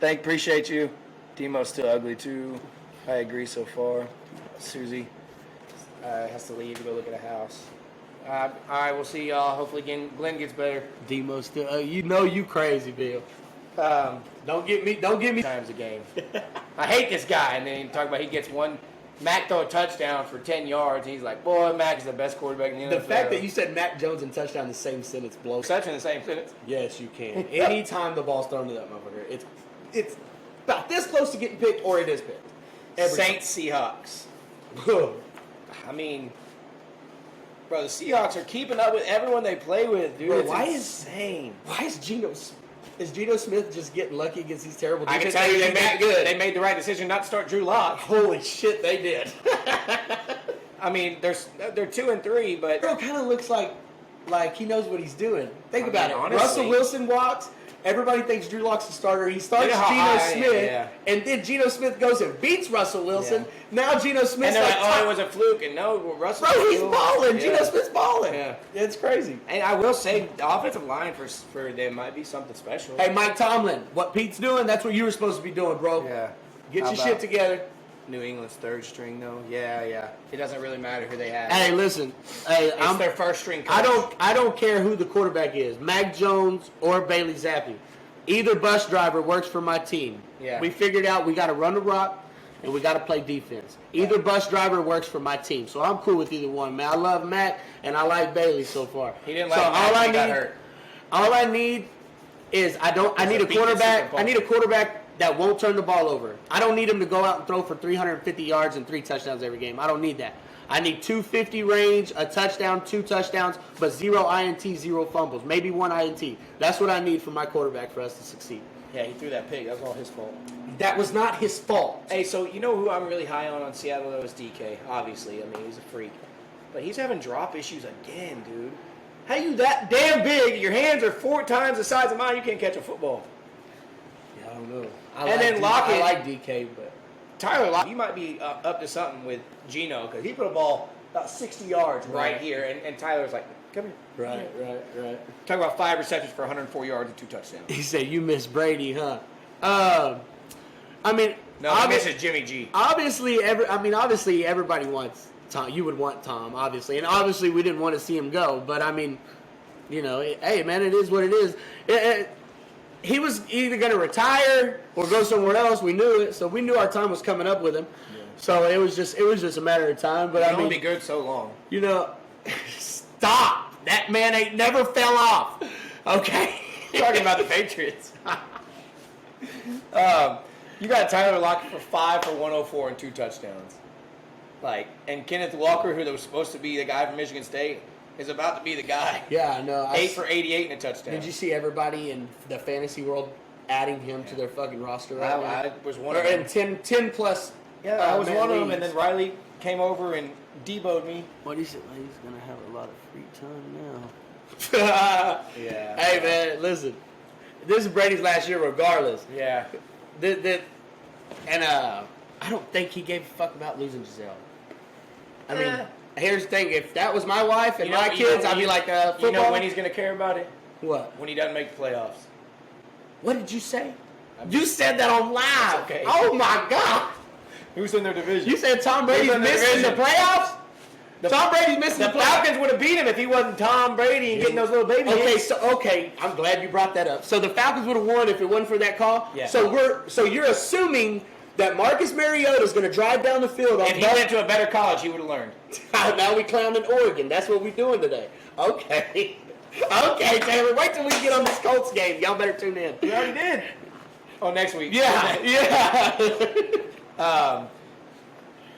Speaker 2: bad.
Speaker 1: Appreciate you. Demo's still ugly too. I agree so far. Susie has to leave to go look at a house. All right, we'll see y'all. Hopefully, Glenn gets better.
Speaker 2: Demo still, you crazy, Bill. Don't get me
Speaker 1: Times a game. I hate this guy. And then he talk about he gets one. Mac throw a touchdown for 10 yards. And he's like, boy, Mac is the best quarterback in the NFL.
Speaker 2: The fact that you said Mac Jones and touchdown in the same sentence blows.
Speaker 1: such in the same sentence.
Speaker 2: Yes, you can. Anytime the ball's thrown to that motherfucker, it's about this close to getting picked, or it is picked. Every
Speaker 1: Saints Seahawks.
Speaker 2: time.
Speaker 1: I mean, bro, the Seahawks are keeping up with everyone they play with, dude.
Speaker 2: Bro,
Speaker 1: It's
Speaker 2: why
Speaker 1: insane.
Speaker 2: Why is Geno Smith just getting lucky against these terrible
Speaker 1: I can
Speaker 2: defenses?
Speaker 1: tell you
Speaker 2: He's that
Speaker 1: they made the right decision not to start Drew Lock.
Speaker 2: Holy shit, they did.
Speaker 1: I mean, they're 2-3, but
Speaker 2: Bro kind of looks like he knows what he's doing. Think
Speaker 1: I
Speaker 2: about
Speaker 1: mean,
Speaker 2: it.
Speaker 1: honestly.
Speaker 2: Russell Wilson walks. Everybody thinks Drew Lock's the starter. He starts
Speaker 1: You know how
Speaker 2: Geno
Speaker 1: high I am,
Speaker 2: Smith,
Speaker 1: yeah.
Speaker 2: and then Geno Smith goes and beats Russell Wilson. Now Geno
Speaker 1: and
Speaker 2: Smith's
Speaker 1: they're
Speaker 2: like,
Speaker 1: like, oh, it was a fluke, and no, Russell.
Speaker 2: bro, he's balling.
Speaker 1: Yeah.
Speaker 2: Geno Smith's balling.
Speaker 1: Yeah.
Speaker 2: It's crazy.
Speaker 1: And I will say, the offensive line for them might be something special.
Speaker 2: Hey, Mike Tomlin, what Pete's doing, that's what you were supposed to be doing, bro.
Speaker 1: Yeah.
Speaker 2: Get
Speaker 1: How
Speaker 2: your
Speaker 1: about
Speaker 2: shit together.
Speaker 1: New England's third string, though. Yeah. It doesn't really matter who they have.
Speaker 2: Hey, listen. Hey,
Speaker 1: it's their first string coach.
Speaker 2: I don't care who the quarterback is, Mac Jones or Bailey Zappi. Either bus driver works for my team.
Speaker 1: Yeah.
Speaker 2: We figured out we got to run the rock and we got to play defense. Either bus driver works for my team, so I'm cool with either one. Man, I love Mac and I like Bailey so far.
Speaker 1: He didn't
Speaker 2: so
Speaker 1: like Mac when he got hurt.
Speaker 2: All I need is I need a
Speaker 1: beat the
Speaker 2: quarterback.
Speaker 1: Super Bowl.
Speaker 2: I need a quarterback that won't turn the ball over. I don't need him to go out and throw for 350 yards and 3 touchdowns every game. I don't need that. I need 250 range, a touchdown, 2 touchdowns, but 0 INT, 0 fumbles, maybe 1 INT. That's what I need from my quarterback for us to succeed.
Speaker 1: Yeah, he threw that pig. That was all his fault.
Speaker 2: That was not his fault.
Speaker 1: Hey, so you know who I'm really high on Seattle, though, is DK. Obviously. I mean, he's a freak. But he's having drop issues again, dude. How you that damn big? Your hands are 4 times the size of mine. You can't catch a football.
Speaker 2: Yeah, I don't know.
Speaker 1: Lockett.
Speaker 2: I like DK, but
Speaker 1: Tyler Lockett, you might be up to something with Geno because he put a ball about 60 yards right here, and Tyler's like, come here.
Speaker 2: right.
Speaker 1: Talk about 5 receptions for 104 yards and 2 touchdowns.
Speaker 2: He said, "You miss Brady, huh?" I mean,
Speaker 1: No, he misses Jimmy G.
Speaker 2: obviously, everybody wants Tom. You would want Tom, obviously, and obviously, we didn't want to see him go. But I mean, hey, man, it is what it is. He was either going to retire or go somewhere else. We knew it, so we knew our time was coming up with him. Yeah. So it was just a matter of time. But
Speaker 1: He
Speaker 2: I
Speaker 1: can
Speaker 2: mean,
Speaker 1: only be good so long.
Speaker 2: stop. That man ain't never fell off. Okay.
Speaker 1: Talking about the Patriots. You got Tyler Lockett for 5 for 104 and 2 touchdowns. And Kenneth Walker, who was supposed to be the guy from Michigan State, is about to be the guy.
Speaker 2: Yeah, I know.
Speaker 1: 8 for 88 and a touchdown.
Speaker 2: Did you see everybody in the fantasy world adding him to their fucking roster right now?
Speaker 1: I was one of them.
Speaker 2: And 10 plus.
Speaker 1: Yeah, I was
Speaker 2: man
Speaker 1: one of them,
Speaker 2: leagues.
Speaker 1: and then Riley came over and deboed me.
Speaker 2: What is it? He's gonna have a lot of free time now.
Speaker 1: Yeah.
Speaker 2: Hey man, listen. This is Brady's last year, regardless.
Speaker 1: Yeah.
Speaker 2: I don't think he gave a fuck about losing Giselle. I mean, here's the thing: if that was my wife and my kids, I'd be like, football.
Speaker 1: You know when he's going to care about it?
Speaker 2: What?
Speaker 1: When he doesn't make the playoffs.
Speaker 2: What did you say? You said that on live.
Speaker 1: Okay.
Speaker 2: Oh my God!
Speaker 1: Who's in their division?
Speaker 2: You said Tom Brady's
Speaker 1: in the
Speaker 2: missing the
Speaker 1: division?
Speaker 2: playoffs. Tom Brady's missing
Speaker 1: The
Speaker 2: the playoffs.
Speaker 1: Falcons would have beat him if he wasn't Tom Brady and getting those little baby hits.
Speaker 2: Okay, I'm glad you brought that up. So the Falcons would have won if it wasn't for that call.
Speaker 1: Yeah.
Speaker 2: So you're assuming that Marcus Mariota is going to drive down the field on
Speaker 1: If he went to a better college, he would have learned.
Speaker 2: Now we clowning Oregon. That's what we're doing today. Okay. Okay, Taylor. Wait till we get on this Colts game. Y'all better tune in.
Speaker 1: We already did. Oh, next week.
Speaker 2: Yeah.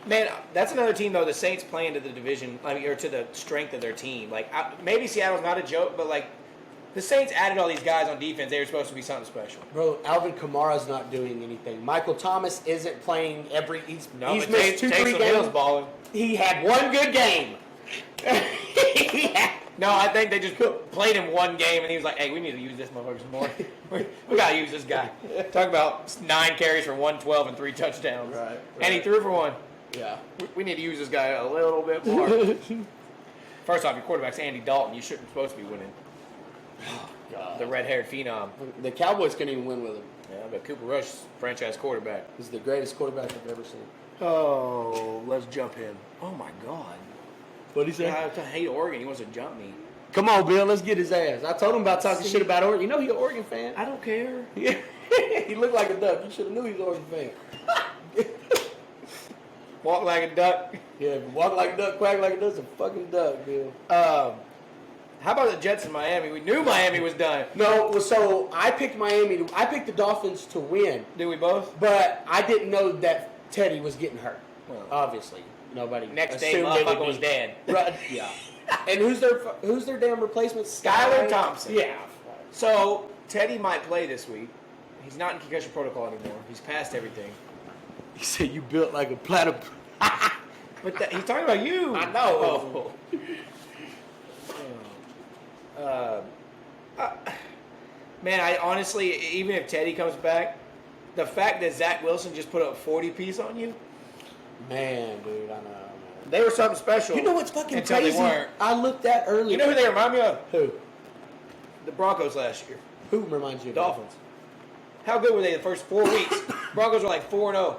Speaker 1: Man, that's another team though. The Saints play into the division, or to the strength of their team. Like maybe Seattle's not a joke, but like the Saints added all these guys on defense. They were supposed to be something special.
Speaker 2: Bro, Alvin Kamara's not doing anything. Michael Thomas isn't playing he's
Speaker 1: No,
Speaker 2: he's
Speaker 1: but
Speaker 2: missed 2-3
Speaker 1: Taysom Hill's
Speaker 2: games.
Speaker 1: balling.
Speaker 2: He had one good game.
Speaker 1: No, I think they just played him one game, and he was like, "Hey, we need to use this motherfucker some more. we gotta use this guy." Talk about 9 carries for 112 and 3 touchdowns.
Speaker 2: Right.
Speaker 1: And he threw for 1.
Speaker 2: Yeah.
Speaker 1: We need to use this guy a little bit more. First off, your quarterback's Andy Dalton. You shouldn't supposed to be winning.
Speaker 2: God.
Speaker 1: The red-haired phenom.
Speaker 2: The Cowboys couldn't even win with him.
Speaker 1: Yeah, but Cooper Rush, franchise quarterback.
Speaker 2: He's the greatest quarterback I've ever seen.
Speaker 1: Oh, let's jump him. Oh my God.
Speaker 2: What'd he
Speaker 1: I hate Oregon. He wants to jump me.
Speaker 2: Come on, Bill. Let's get his ass. I told him about talking shit about Oregon. You know he's an Oregon fan.
Speaker 1: I don't care.
Speaker 2: Yeah. He looked like a duck. You should have knew he was an Oregon fan.
Speaker 1: Walk like a duck.
Speaker 2: Yeah, walk like a duck, quack like a duck. It's a fucking duck, Bill.
Speaker 1: How about the Jets in Miami? We knew Miami was done.
Speaker 2: No, so I picked Miami. I picked the Dolphins to win,
Speaker 1: Did we both?
Speaker 2: but I didn't know that Teddy was getting hurt.
Speaker 1: Well,
Speaker 2: Obviously, nobody.
Speaker 1: next day,
Speaker 2: assumed it would
Speaker 1: motherfucker was
Speaker 2: be-
Speaker 1: dead.
Speaker 2: Right, yeah. And who's their damn replacement?
Speaker 1: Skylar Thompson.
Speaker 2: Yeah.
Speaker 1: So Teddy might play this week. He's not in concussion protocol anymore. He's past everything.
Speaker 2: He said you built like a platypus.
Speaker 1: But he's talking about you.
Speaker 2: I know.
Speaker 1: Man, I honestly, even if Teddy comes back, the fact that Zach Wilson just put up 40 piece on you,
Speaker 2: Man, dude, I know.
Speaker 1: they were something special.
Speaker 2: You know what's fucking
Speaker 1: until
Speaker 2: crazy?
Speaker 1: They weren't.
Speaker 2: I looked at earlier.
Speaker 1: You know who they remind me of?
Speaker 2: Who?
Speaker 1: The Broncos last year.
Speaker 2: Who reminds you of
Speaker 1: Dolphins. How good were they the first 4 weeks? Broncos were like 4-0,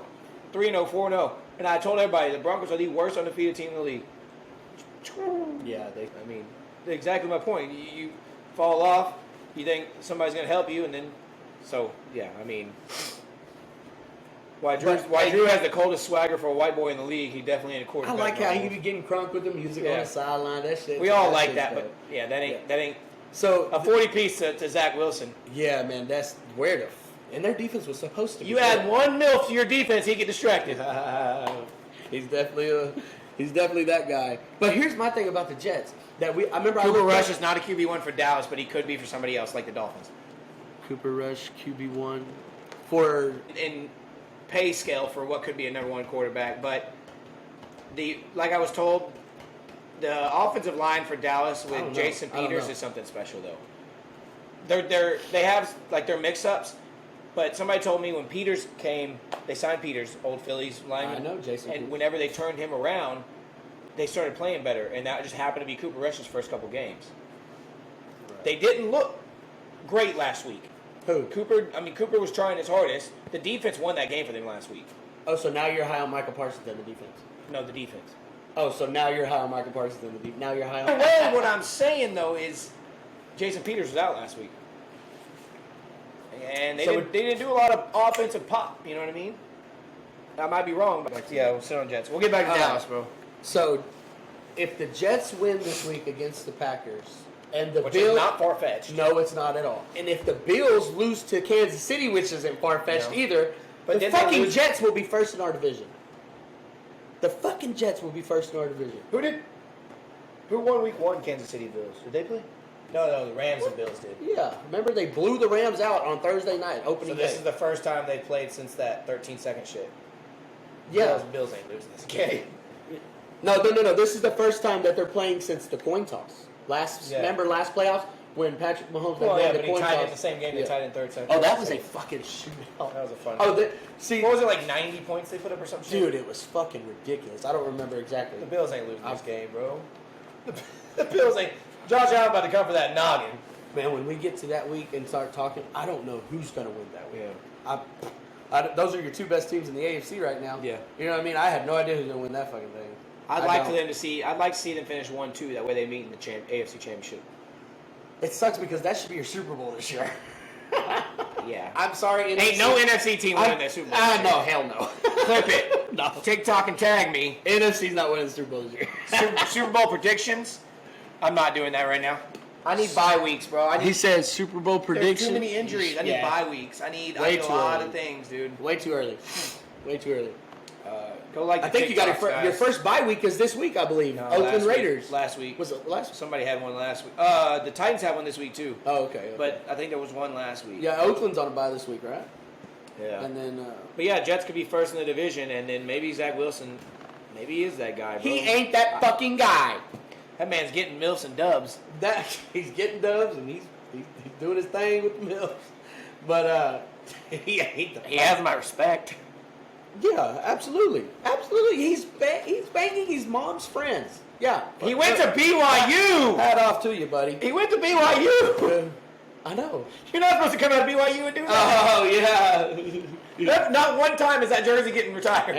Speaker 1: 3-0, 4-0. And I told everybody the Broncos are the worst undefeated team in the league.
Speaker 2: Yeah,
Speaker 1: I mean, exactly my point. You fall off, you think somebody's going to help you, and then, so, yeah, I mean, why Drew has the coldest swagger for a white boy in the league, he definitely ain't a
Speaker 2: I
Speaker 1: quarterback.
Speaker 2: like how he be getting crunk with the music on
Speaker 1: Yeah.
Speaker 2: the sideline. That shit.
Speaker 1: We all like
Speaker 2: shit's
Speaker 1: that,
Speaker 2: dope.
Speaker 1: but yeah, that ain't
Speaker 2: So
Speaker 1: a 40 piece to Zach Wilson.
Speaker 2: yeah, man, that's where the and their defense was supposed to be.
Speaker 1: You add one MILF to your defense, he get distracted.
Speaker 2: he's definitely that guy. But here's my thing about the Jets that I remember.
Speaker 1: Cooper Rush is not a QB1 for Dallas, but he could be for somebody else like the Dolphins.
Speaker 2: Cooper Rush QB1 for
Speaker 1: In pay scale for what could be a number 1 quarterback, but like I was told, the offensive line for Dallas
Speaker 2: I don't
Speaker 1: with
Speaker 2: know.
Speaker 1: Jason
Speaker 2: I don't
Speaker 1: Peters
Speaker 2: know.
Speaker 1: is something special though. They have like their mix-ups, but somebody told me when Peters came, they signed Peters, old Phillies lineman.
Speaker 2: I know Jason
Speaker 1: And
Speaker 2: Peters.
Speaker 1: whenever they turned him around, they started playing better, and that just happened to be Cooper Rush's first couple games.
Speaker 2: Right.
Speaker 1: They didn't look great last week.
Speaker 2: Who?
Speaker 1: Cooper was trying his hardest. The defense won that game for them last week.
Speaker 2: Oh, so now you're high on Michael Parsons than the defense.
Speaker 1: No, the defense.
Speaker 2: Oh, so now you're high on Michael Parsons than the defense. Now you're high on.
Speaker 1: Well, what I'm saying though is, Jason Peters was out last week, and they didn't do a lot of offensive pop. You know what I mean? I might be wrong, but yeah, we'll sit on Jets. We'll get back to Dallas, bro.
Speaker 2: So, if the Jets win this week against the Packers and the
Speaker 1: Which
Speaker 2: Bills,
Speaker 1: is not far fetched.
Speaker 2: no, it's not at all. And if the Bills lose to Kansas City, which isn't far fetched
Speaker 1: No.
Speaker 2: either,
Speaker 1: But
Speaker 2: the
Speaker 1: then they
Speaker 2: fucking
Speaker 1: lose-
Speaker 2: Jets will be first in our division. The fucking Jets will be first in our division.
Speaker 1: Who won Week 1? Kansas City Bills. Did they play? No, the Rams and Bills did.
Speaker 2: Yeah, remember they blew the Rams out on Thursday night,
Speaker 1: So
Speaker 2: opening
Speaker 1: this
Speaker 2: day.
Speaker 1: is the first time they played since that 13-second shit.
Speaker 2: Yeah.
Speaker 1: Bills ain't losing this game.
Speaker 2: No. This is the first time that they're playing since the coin toss.
Speaker 1: Yeah.
Speaker 2: Remember last playoffs when Patrick Mahomes
Speaker 1: Well,
Speaker 2: won
Speaker 1: yeah,
Speaker 2: the
Speaker 1: but he
Speaker 2: coin
Speaker 1: tied
Speaker 2: toss.
Speaker 1: in the same game. They
Speaker 2: Yeah.
Speaker 1: tied in third set.
Speaker 2: Oh, that was a fucking shootout.
Speaker 1: That was a fun.
Speaker 2: Oh, see,
Speaker 1: What was it, like 90 points they put up or some shit?
Speaker 2: dude, it was fucking ridiculous. I don't remember exactly.
Speaker 1: The Bills ain't losing this game, bro. The Bills ain't. Josh Allen about to come for that noggin.
Speaker 2: Man, when we get to that week and start talking, I don't know who's going to win that week.
Speaker 1: Yeah.
Speaker 2: Those are your two best teams in the AFC right now.
Speaker 1: Yeah.
Speaker 2: You know what I mean? I have no idea who's going to win that fucking thing.
Speaker 1: I'd
Speaker 2: I
Speaker 1: like
Speaker 2: don't.
Speaker 1: for them to see. I'd like to see them finish 1-2. That way they meet in the AFC Championship.
Speaker 2: It sucks because that should be your Super Bowl this year.
Speaker 1: Yeah.
Speaker 2: I'm sorry.
Speaker 1: Ain't no NFC team winning that Super Bowl.
Speaker 2: No, hell no.
Speaker 1: Clip it.
Speaker 2: No.
Speaker 1: TikTok and tag me.
Speaker 2: NFC's not winning the Super Bowl this year.
Speaker 1: Super Bowl predictions. I'm not doing that right now. I need bye weeks, bro. I need.
Speaker 2: He said Super Bowl
Speaker 1: There's
Speaker 2: prediction.
Speaker 1: too many injuries. I need
Speaker 2: Yeah.
Speaker 1: bye weeks. I need
Speaker 2: Way
Speaker 1: a
Speaker 2: too
Speaker 1: lot
Speaker 2: early.
Speaker 1: of things, dude.
Speaker 2: Way too early. Way too early.
Speaker 1: Go like.
Speaker 2: I
Speaker 1: the
Speaker 2: think you got
Speaker 1: TikToks,
Speaker 2: your
Speaker 1: guys.
Speaker 2: first bye week is this week, I believe.
Speaker 1: No,
Speaker 2: Oakland Raiders.
Speaker 1: Last week.
Speaker 2: Was it last week?
Speaker 1: Somebody had one last week. The Titans had one this week too.
Speaker 2: Oh, okay.
Speaker 1: But I think there was one last week.
Speaker 2: yeah, Oakland's on a bye this week, right?
Speaker 1: Yeah.
Speaker 2: And then
Speaker 1: But yeah, Jets could be first in the division, and then maybe Zach Wilson, maybe he is that guy, bro.
Speaker 2: he ain't that fucking guy.
Speaker 1: That man's getting milfs and dubs.
Speaker 2: That he's getting dubs and he's doing his thing with the Mills. But he ain't the
Speaker 1: He has my respect.
Speaker 2: Yeah, absolutely. Absolutely. He's banging his mom's friends. Yeah.
Speaker 1: He went to BYU.
Speaker 2: Hat off to you, buddy.
Speaker 1: He went to BYU.
Speaker 2: I know.
Speaker 1: You're not supposed to come out of BYU and do that.
Speaker 2: Oh, yeah.
Speaker 1: Not one time is that jersey getting retired.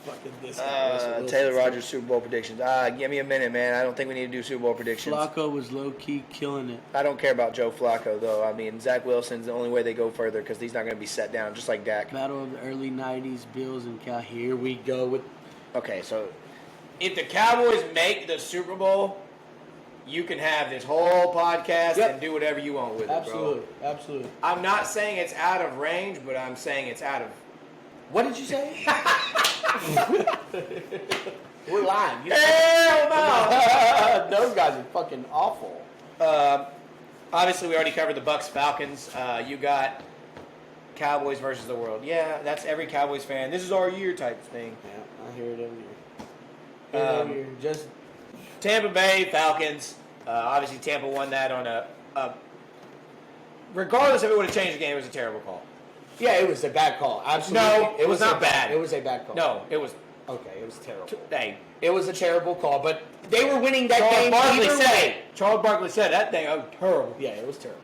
Speaker 2: Fucking this guy, Russell Wilson.
Speaker 3: Taylor Rogers Super Bowl predictions. Give me a minute, man. I don't think we need to do Super Bowl predictions.
Speaker 2: Flacco was low-key killing it.
Speaker 3: I don't care about Joe Flacco, though. I mean, Zach Wilson's the only way they go further because he's not going to be set down, just like Dak.
Speaker 2: Battle of the early 90s, Bills and Cal. Here we go with...
Speaker 3: Okay, so
Speaker 1: If the Cowboys make the Super Bowl, you can have this whole podcast
Speaker 2: Yep.
Speaker 1: and do whatever you want with
Speaker 2: Absolutely.
Speaker 1: it, bro.
Speaker 2: Absolutely.
Speaker 1: I'm not saying it's out of range, but I'm saying it's out of.
Speaker 2: What did you say? We're live.
Speaker 1: Hell no!
Speaker 2: Those guys are fucking awful.
Speaker 1: Obviously, we already covered the Bucks Falcons. You got Cowboys versus the world. Yeah, that's every Cowboys fan. This is our year type thing.
Speaker 2: Yeah, I hear it every year. Just
Speaker 1: Tampa Bay Falcons. Obviously, Tampa won that on a. Regardless if it would have changed the game, it was a terrible call.
Speaker 2: yeah, it was a bad call. Absolutely,
Speaker 1: No, it was not bad.
Speaker 2: It was a bad call.
Speaker 1: No, it was.
Speaker 2: Okay, it was terrible.
Speaker 1: Hey,
Speaker 2: It was a terrible call, but they were winning that
Speaker 1: Charles
Speaker 2: game
Speaker 1: Barkley
Speaker 2: either
Speaker 1: said
Speaker 2: way.
Speaker 1: it. Charles Barkley said that thing. Oh, terrible.
Speaker 2: Yeah, it was terrible.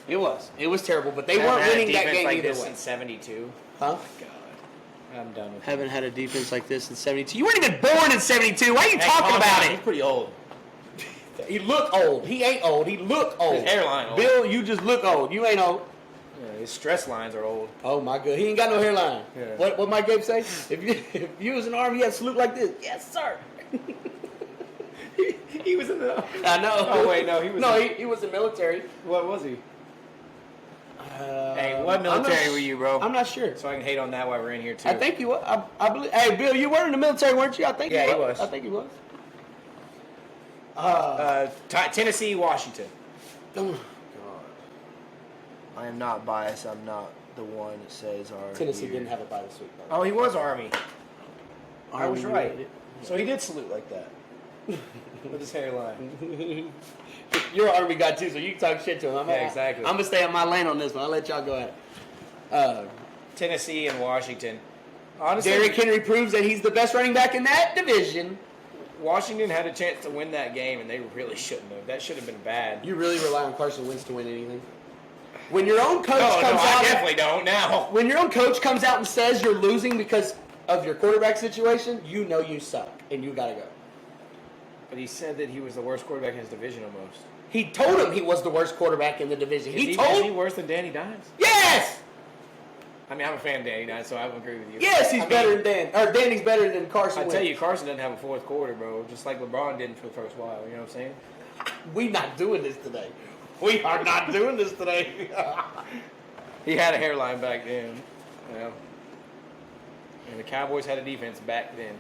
Speaker 2: It was. It was terrible, but they
Speaker 1: Haven't
Speaker 2: weren't
Speaker 1: had a
Speaker 2: winning that
Speaker 1: defense
Speaker 2: game
Speaker 1: like
Speaker 2: either
Speaker 1: this
Speaker 2: way.
Speaker 1: since '72.
Speaker 2: Huh?
Speaker 1: God, I'm done with it.
Speaker 2: Haven't had a defense like this in 72. You weren't even born in 72. Why are you
Speaker 1: Hey,
Speaker 2: talking
Speaker 1: calm
Speaker 2: about
Speaker 1: down.
Speaker 2: it?
Speaker 1: He's pretty old.
Speaker 2: He look old. He ain't old. He look old.
Speaker 1: His hairline old.
Speaker 2: Bill, you just look old. You ain't old.
Speaker 1: Yeah, his stress lines are old.
Speaker 2: Oh my God, he ain't got no hairline.
Speaker 1: Yeah.
Speaker 2: What Mike Gabe say? If you was an army, you had to salute like this. Yes, sir.
Speaker 1: He was in the.
Speaker 2: I know.
Speaker 1: Oh wait, no, he was.
Speaker 2: No, he was in military.
Speaker 1: What was he? Hey, what
Speaker 2: I'm
Speaker 1: military
Speaker 2: not-
Speaker 1: were you, bro?
Speaker 2: I'm not sure.
Speaker 1: So I can hate on that while we're in here too.
Speaker 2: I think you was. I believe. Hey, Bill, you were in the military, weren't you? I think.
Speaker 1: Yeah,
Speaker 2: you
Speaker 1: he was.
Speaker 2: I think he was.
Speaker 1: Tennessee, Washington.
Speaker 2: Oh,
Speaker 3: I am not biased. I'm not the one that says our
Speaker 2: Tennessee
Speaker 3: year.
Speaker 2: didn't have a bye this week.
Speaker 1: Oh, he was Army. I was
Speaker 2: Army,
Speaker 1: right.
Speaker 2: you
Speaker 1: So he did salute like that with his hairline.
Speaker 2: You're an Army guy too, so you can talk shit to him.
Speaker 1: Yeah, exactly.
Speaker 2: I'm gonna stay on my lane on this one. I'll let y'all go ahead.
Speaker 1: Tennessee and Washington. Honestly,
Speaker 2: Derrick Henry proves that he's the best running back in that division.
Speaker 1: Washington had a chance to win that game, and they really shouldn't have. That should have been bad.
Speaker 2: You really rely on Carson Wentz to win anything? When your own coach
Speaker 1: No,
Speaker 2: comes
Speaker 1: I
Speaker 2: out,
Speaker 1: definitely don't now.
Speaker 2: when your own coach comes out and says you're losing because of your quarterback situation, you know you suck and you gotta go.
Speaker 1: But he said that he was the worst quarterback in his division almost.
Speaker 2: He told him he was the worst quarterback in the division.
Speaker 1: Is
Speaker 2: He
Speaker 1: he
Speaker 2: told
Speaker 1: worse than Danny Dimes?
Speaker 2: yes,
Speaker 1: I mean, I'm a fan of Danny Dimes, so I would agree with you.
Speaker 2: yes, he's
Speaker 1: I mean,
Speaker 2: better than Dan. Or Danny's better than Carson
Speaker 1: I
Speaker 2: Wentz.
Speaker 1: tell you, Carson doesn't have a fourth quarter, bro. Just like LeBron didn't for the first while. You know what I'm saying?
Speaker 2: we not doing this today. We are not doing this today.
Speaker 1: He had a hairline back then. You know? And the Cowboys had a defense back then.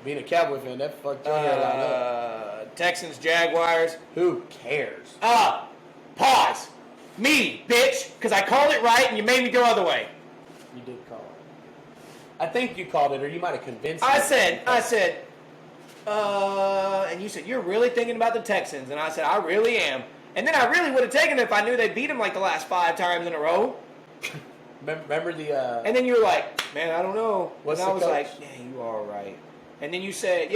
Speaker 2: Being a Cowboy fan, that fucked your hairline up.
Speaker 1: Texans, Jaguars.
Speaker 2: Who cares?
Speaker 1: Pause. Me, bitch, because I called it right and you made me go other way.
Speaker 2: You did call it. I think you called it, or you might have convinced me.
Speaker 1: I said, and you said, you're really thinking about the Texans. And I said, I really am. And then I really would have taken it if I knew they beat them like the last 5 times in a row.
Speaker 2: Remember the?
Speaker 1: And then you were like, man, I don't know.
Speaker 2: What's
Speaker 1: and I
Speaker 2: the
Speaker 1: was
Speaker 2: coach?
Speaker 1: like, yeah, you are right. And then you said,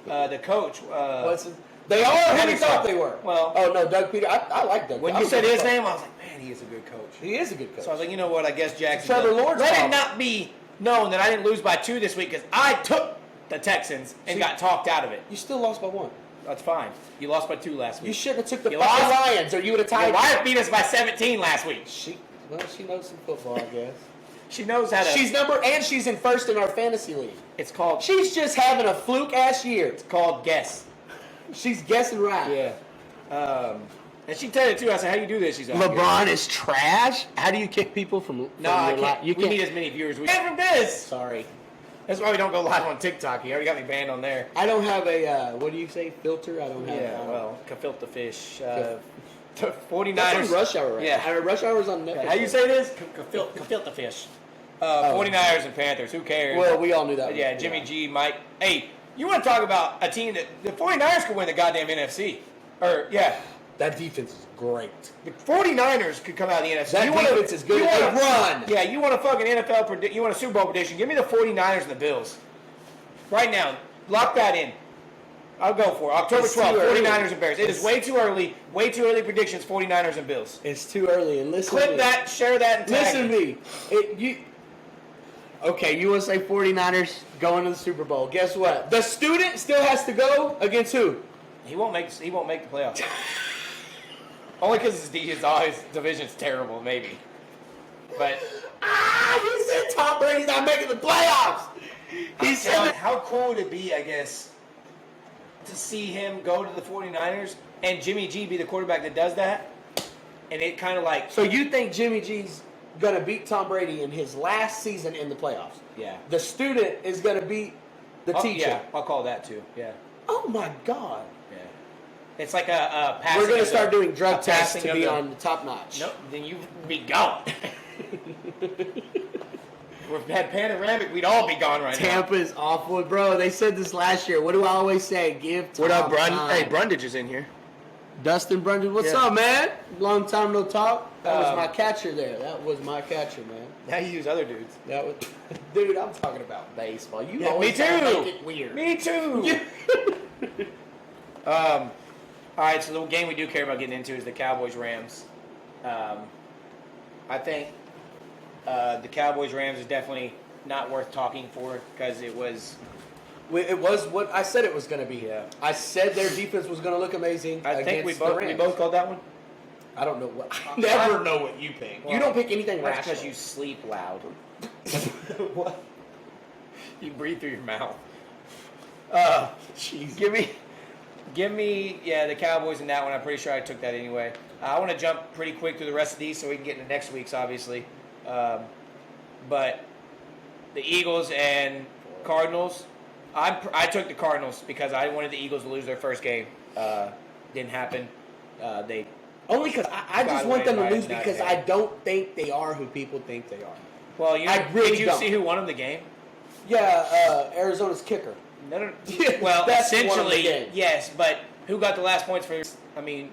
Speaker 1: the coach.
Speaker 2: What's his, they are who we thought they were.
Speaker 1: Well,
Speaker 2: oh no, Doug Peter. I like Doug.
Speaker 1: when
Speaker 2: I
Speaker 1: you
Speaker 2: was
Speaker 1: said
Speaker 2: a
Speaker 1: his
Speaker 2: fan.
Speaker 1: name, I was like, man, he is a good coach.
Speaker 2: He is a good coach.
Speaker 1: So I was like, you know what? I guess Jackson.
Speaker 2: Trevor Lawrence
Speaker 1: Let it
Speaker 2: problem.
Speaker 1: not be known that I didn't lose by 2 this week because I took the Texans and got talked out of it.
Speaker 2: You still lost by 1.
Speaker 1: That's fine. You lost by 2 last week.
Speaker 2: You shouldn't have took the
Speaker 1: You
Speaker 2: fucking
Speaker 1: lost?
Speaker 2: Lions, or you would have
Speaker 1: Your
Speaker 2: tied.
Speaker 1: wife beat us by 17 last week.
Speaker 2: She knows some football, I guess.
Speaker 1: She knows how to.
Speaker 2: She's in first in our fantasy league.
Speaker 1: It's called.
Speaker 2: She's just having a fluke ass year.
Speaker 1: It's called guess.
Speaker 2: She's guessing right.
Speaker 1: Yeah. And she told it too. I said, "How you do this?" She's like,
Speaker 2: LeBron is trash. How do you kick people from?
Speaker 1: No, I can't. We need as many viewers. We get from this.
Speaker 2: Sorry,
Speaker 1: That's why we don't go live on TikTok. You already got me banned on there.
Speaker 2: I don't have a what do you say filter? I don't have.
Speaker 1: Yeah. Well, gefilte fish.
Speaker 2: That's
Speaker 1: 49ers.
Speaker 2: on Rush Hour, right?
Speaker 1: Yeah.
Speaker 2: Rush Hour's on Netflix.
Speaker 1: How you say this? Gefilte fish. 49ers and Panthers. Who cares?
Speaker 2: Well, we all knew that.
Speaker 1: Yeah, Jimmy G, Mike. Hey, you want to talk about a team that the 49ers could win the goddamn NFC?
Speaker 2: That defense is great.
Speaker 1: The 49ers could come out of the NFC.
Speaker 2: That defense is good. They run.
Speaker 1: Yeah, you want a fucking NFL you want a Super Bowl prediction? Give me the 49ers and the Bills. Right now. Lock that in. I'll go for it. October
Speaker 2: It's too
Speaker 1: 12th,
Speaker 2: early.
Speaker 1: 49ers and Bears. It is way too early. Way too early predictions, 49ers and Bills.
Speaker 2: It's too early. And listen. to
Speaker 1: Clip
Speaker 2: me.
Speaker 1: that, share that, and tag
Speaker 2: Listen
Speaker 1: me.
Speaker 2: to me. Okay, you want to say 49ers going to the Super Bowl. Guess what? The student still has to go against who?
Speaker 1: He won't make the playoffs. Only because his division's terrible, maybe. But
Speaker 2: He said Tom Brady's not making the playoffs. He said
Speaker 1: how cool would it be, I guess, to see him go to the 49ers and Jimmy G be the quarterback that does that? And it kind of like...
Speaker 2: So you think Jimmy G's going to beat Tom Brady in his last season in the playoffs?
Speaker 1: Yeah.
Speaker 2: The student is going to beat the teacher.
Speaker 1: Yeah, I'll call that too. Yeah.
Speaker 2: Oh my God.
Speaker 1: Yeah. It's like a passing.
Speaker 2: We're going to
Speaker 1: of
Speaker 2: start
Speaker 1: the-
Speaker 2: doing drug
Speaker 1: a
Speaker 2: tests
Speaker 1: passing
Speaker 2: to
Speaker 1: of
Speaker 2: be
Speaker 1: the-
Speaker 2: on the top notch.
Speaker 1: Nope, then you'd be gone. If we had panoramic, we'd all be gone right
Speaker 2: Tampa is awful, bro. They said this last year. What do I always say? Give Tom time.
Speaker 1: Hey, Brundage is in here.
Speaker 2: Dustin Brundage, what's
Speaker 1: Yeah.
Speaker 2: up, man? Long time no talk. That was
Speaker 1: Um,
Speaker 2: my catcher there. That was my catcher, man.
Speaker 1: Now you use other dudes.
Speaker 2: That was, dude. I'm talking about baseball. You
Speaker 1: Yeah, me
Speaker 2: always gotta
Speaker 1: too.
Speaker 2: make it weird.
Speaker 1: Me too. All right, so the game we do care about getting into is the Cowboys-Rams. I think the Cowboys-Rams is definitely not worth talking for because it was...
Speaker 2: It was what I said it was going to be.
Speaker 1: Yeah.
Speaker 2: I said their defense was going to look amazing.
Speaker 1: I think we
Speaker 2: against the Rams.
Speaker 1: both called that one.
Speaker 2: I don't know what. I never know what you pick.
Speaker 1: Well,
Speaker 2: you don't pick anything
Speaker 1: That's
Speaker 2: rational.
Speaker 1: because you sleep loud.
Speaker 2: What?
Speaker 1: You breathe through your mouth.
Speaker 2: Jeez.
Speaker 1: Give me, the Cowboys in that one. I'm pretty sure I took that anyway. I want to jump pretty quick through the rest of these so we can get into next week's, obviously. But the Eagles and Cardinals, I took the Cardinals because I wanted the Eagles to lose their first game. Didn't happen. They
Speaker 2: Only because I just
Speaker 1: Got
Speaker 2: want them to
Speaker 1: away
Speaker 2: lose
Speaker 1: by a
Speaker 2: because
Speaker 1: game.
Speaker 2: I don't think they are who people think they are.
Speaker 1: well,
Speaker 2: I really
Speaker 1: did you
Speaker 2: don't.
Speaker 1: see who won them the game?
Speaker 2: Yeah, Arizona's kicker.
Speaker 1: No.
Speaker 2: Yeah,
Speaker 1: Well,
Speaker 2: that's one of the
Speaker 1: essentially,
Speaker 2: games.
Speaker 1: yes. But who got the last points for? I mean,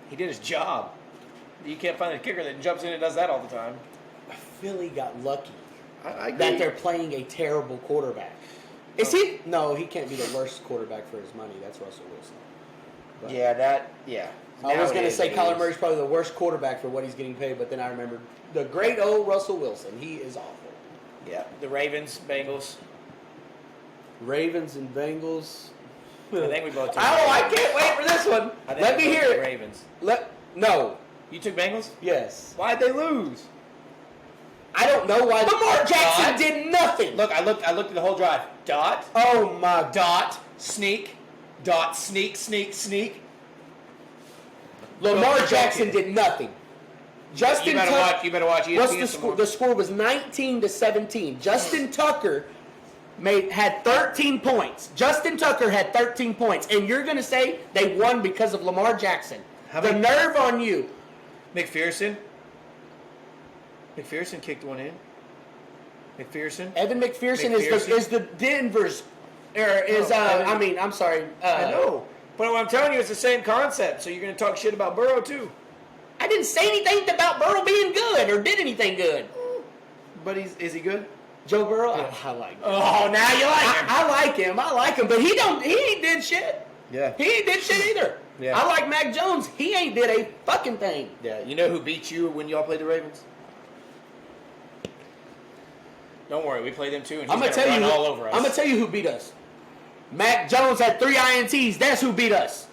Speaker 1: he did his job. You can't find a kicker that jumps in and does that all the time.
Speaker 2: Philly got lucky
Speaker 1: I
Speaker 2: that they're playing a terrible quarterback. Is he? No, he can't be the worst quarterback for his money. That's Russell Wilson. But I was going to say Kyler Murray's probably the worst quarterback for what he's getting paid, but then I remembered the great old Russell Wilson. He is awful.
Speaker 1: Yeah, the Ravens, Bengals.
Speaker 2: Ravens and Bengals.
Speaker 1: I think we both took
Speaker 2: I can't wait for this one.
Speaker 1: I think
Speaker 2: Let
Speaker 1: we
Speaker 2: me
Speaker 1: both
Speaker 2: hear
Speaker 1: took
Speaker 2: it.
Speaker 1: Ravens.
Speaker 2: No.
Speaker 1: You took Bengals?
Speaker 2: Yes.
Speaker 1: Why'd they lose?
Speaker 2: I don't know why. Lamar Jackson
Speaker 1: Dot.
Speaker 2: did nothing.
Speaker 1: Look, I looked at the whole drive. Dot,
Speaker 2: Oh my God.
Speaker 1: dot, sneak, dot, sneak, sneak, sneak.
Speaker 2: Lamar
Speaker 1: Go-
Speaker 2: Jackson did nothing. Justin
Speaker 1: You better
Speaker 2: Tucker.
Speaker 1: watch. You better watch.
Speaker 2: What's
Speaker 1: ESPN
Speaker 2: the score?
Speaker 1: tomorrow.
Speaker 2: The score was 19-17. Justin Tucker had 13 points. Justin Tucker had 13 points, and you're going to say they won because of Lamar Jackson?
Speaker 1: How
Speaker 2: The
Speaker 1: many-
Speaker 2: nerve on you.
Speaker 1: McPherson kicked one in. McPherson.
Speaker 2: Evan McPherson
Speaker 1: McPherson.
Speaker 2: is the Denver's Or is I mean, I'm sorry.
Speaker 1: I know. But what I'm telling you, it's the same concept. So you're going to talk shit about Burrow too.
Speaker 2: I didn't say anything about Burrow being good or did anything good.
Speaker 3: But is he good?
Speaker 2: Joe Burrow, I like him.
Speaker 1: Oh, now you like him.
Speaker 2: I like him, but he ain't did shit.
Speaker 3: Yeah.
Speaker 2: He ain't did shit either.
Speaker 3: Yeah.
Speaker 2: I like Mac Jones. He ain't did a fucking thing.
Speaker 1: Yeah, you know who beat you when y'all played the Ravens? Don't worry, we played them too, and
Speaker 2: I'm
Speaker 1: he's
Speaker 2: gonna
Speaker 1: gonna
Speaker 2: tell you.
Speaker 1: run all over us.
Speaker 2: I'm gonna tell you who beat us. Mac Jones had 3 INTs. That's who beat us.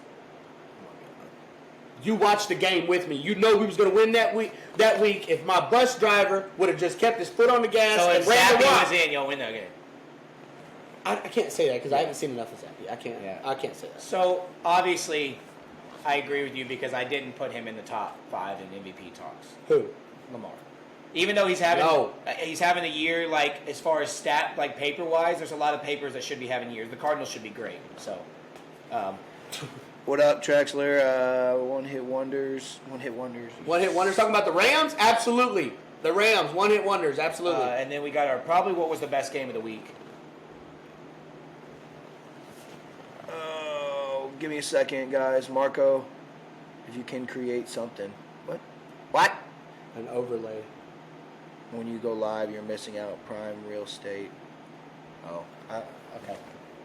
Speaker 2: You watched the game with me. You know we was gonna win that week. That week, if my bus driver would have just kept his foot on the gas
Speaker 1: So
Speaker 2: and
Speaker 1: if
Speaker 2: ran the
Speaker 1: Zappy
Speaker 2: rock.
Speaker 1: was in, y'all win that game.
Speaker 2: I can't say that because I haven't seen enough of Zappy. I can't.
Speaker 1: Yeah.
Speaker 2: I can't say that.
Speaker 1: So obviously, I agree with you because I didn't put him in the top 5 in MVP talks.
Speaker 2: Who?
Speaker 1: Lamar. Even though he's having
Speaker 2: No.
Speaker 1: he's having a year like as far as stat like paper wise, there's a lot of papers that should be having years. The Cardinals should be great. So,
Speaker 3: What up, Traxler? One hit wonders.
Speaker 2: One hit wonders. Talking about the Rams? Absolutely. The Rams. One hit wonders. Absolutely.
Speaker 1: and then we got our probably what was the best game of the week.
Speaker 3: Oh, give me a second, guys. Marco, if you can create something. What?
Speaker 2: An overlay.
Speaker 3: When you go live, you're missing out. Prime real estate. Oh,
Speaker 1: Okay.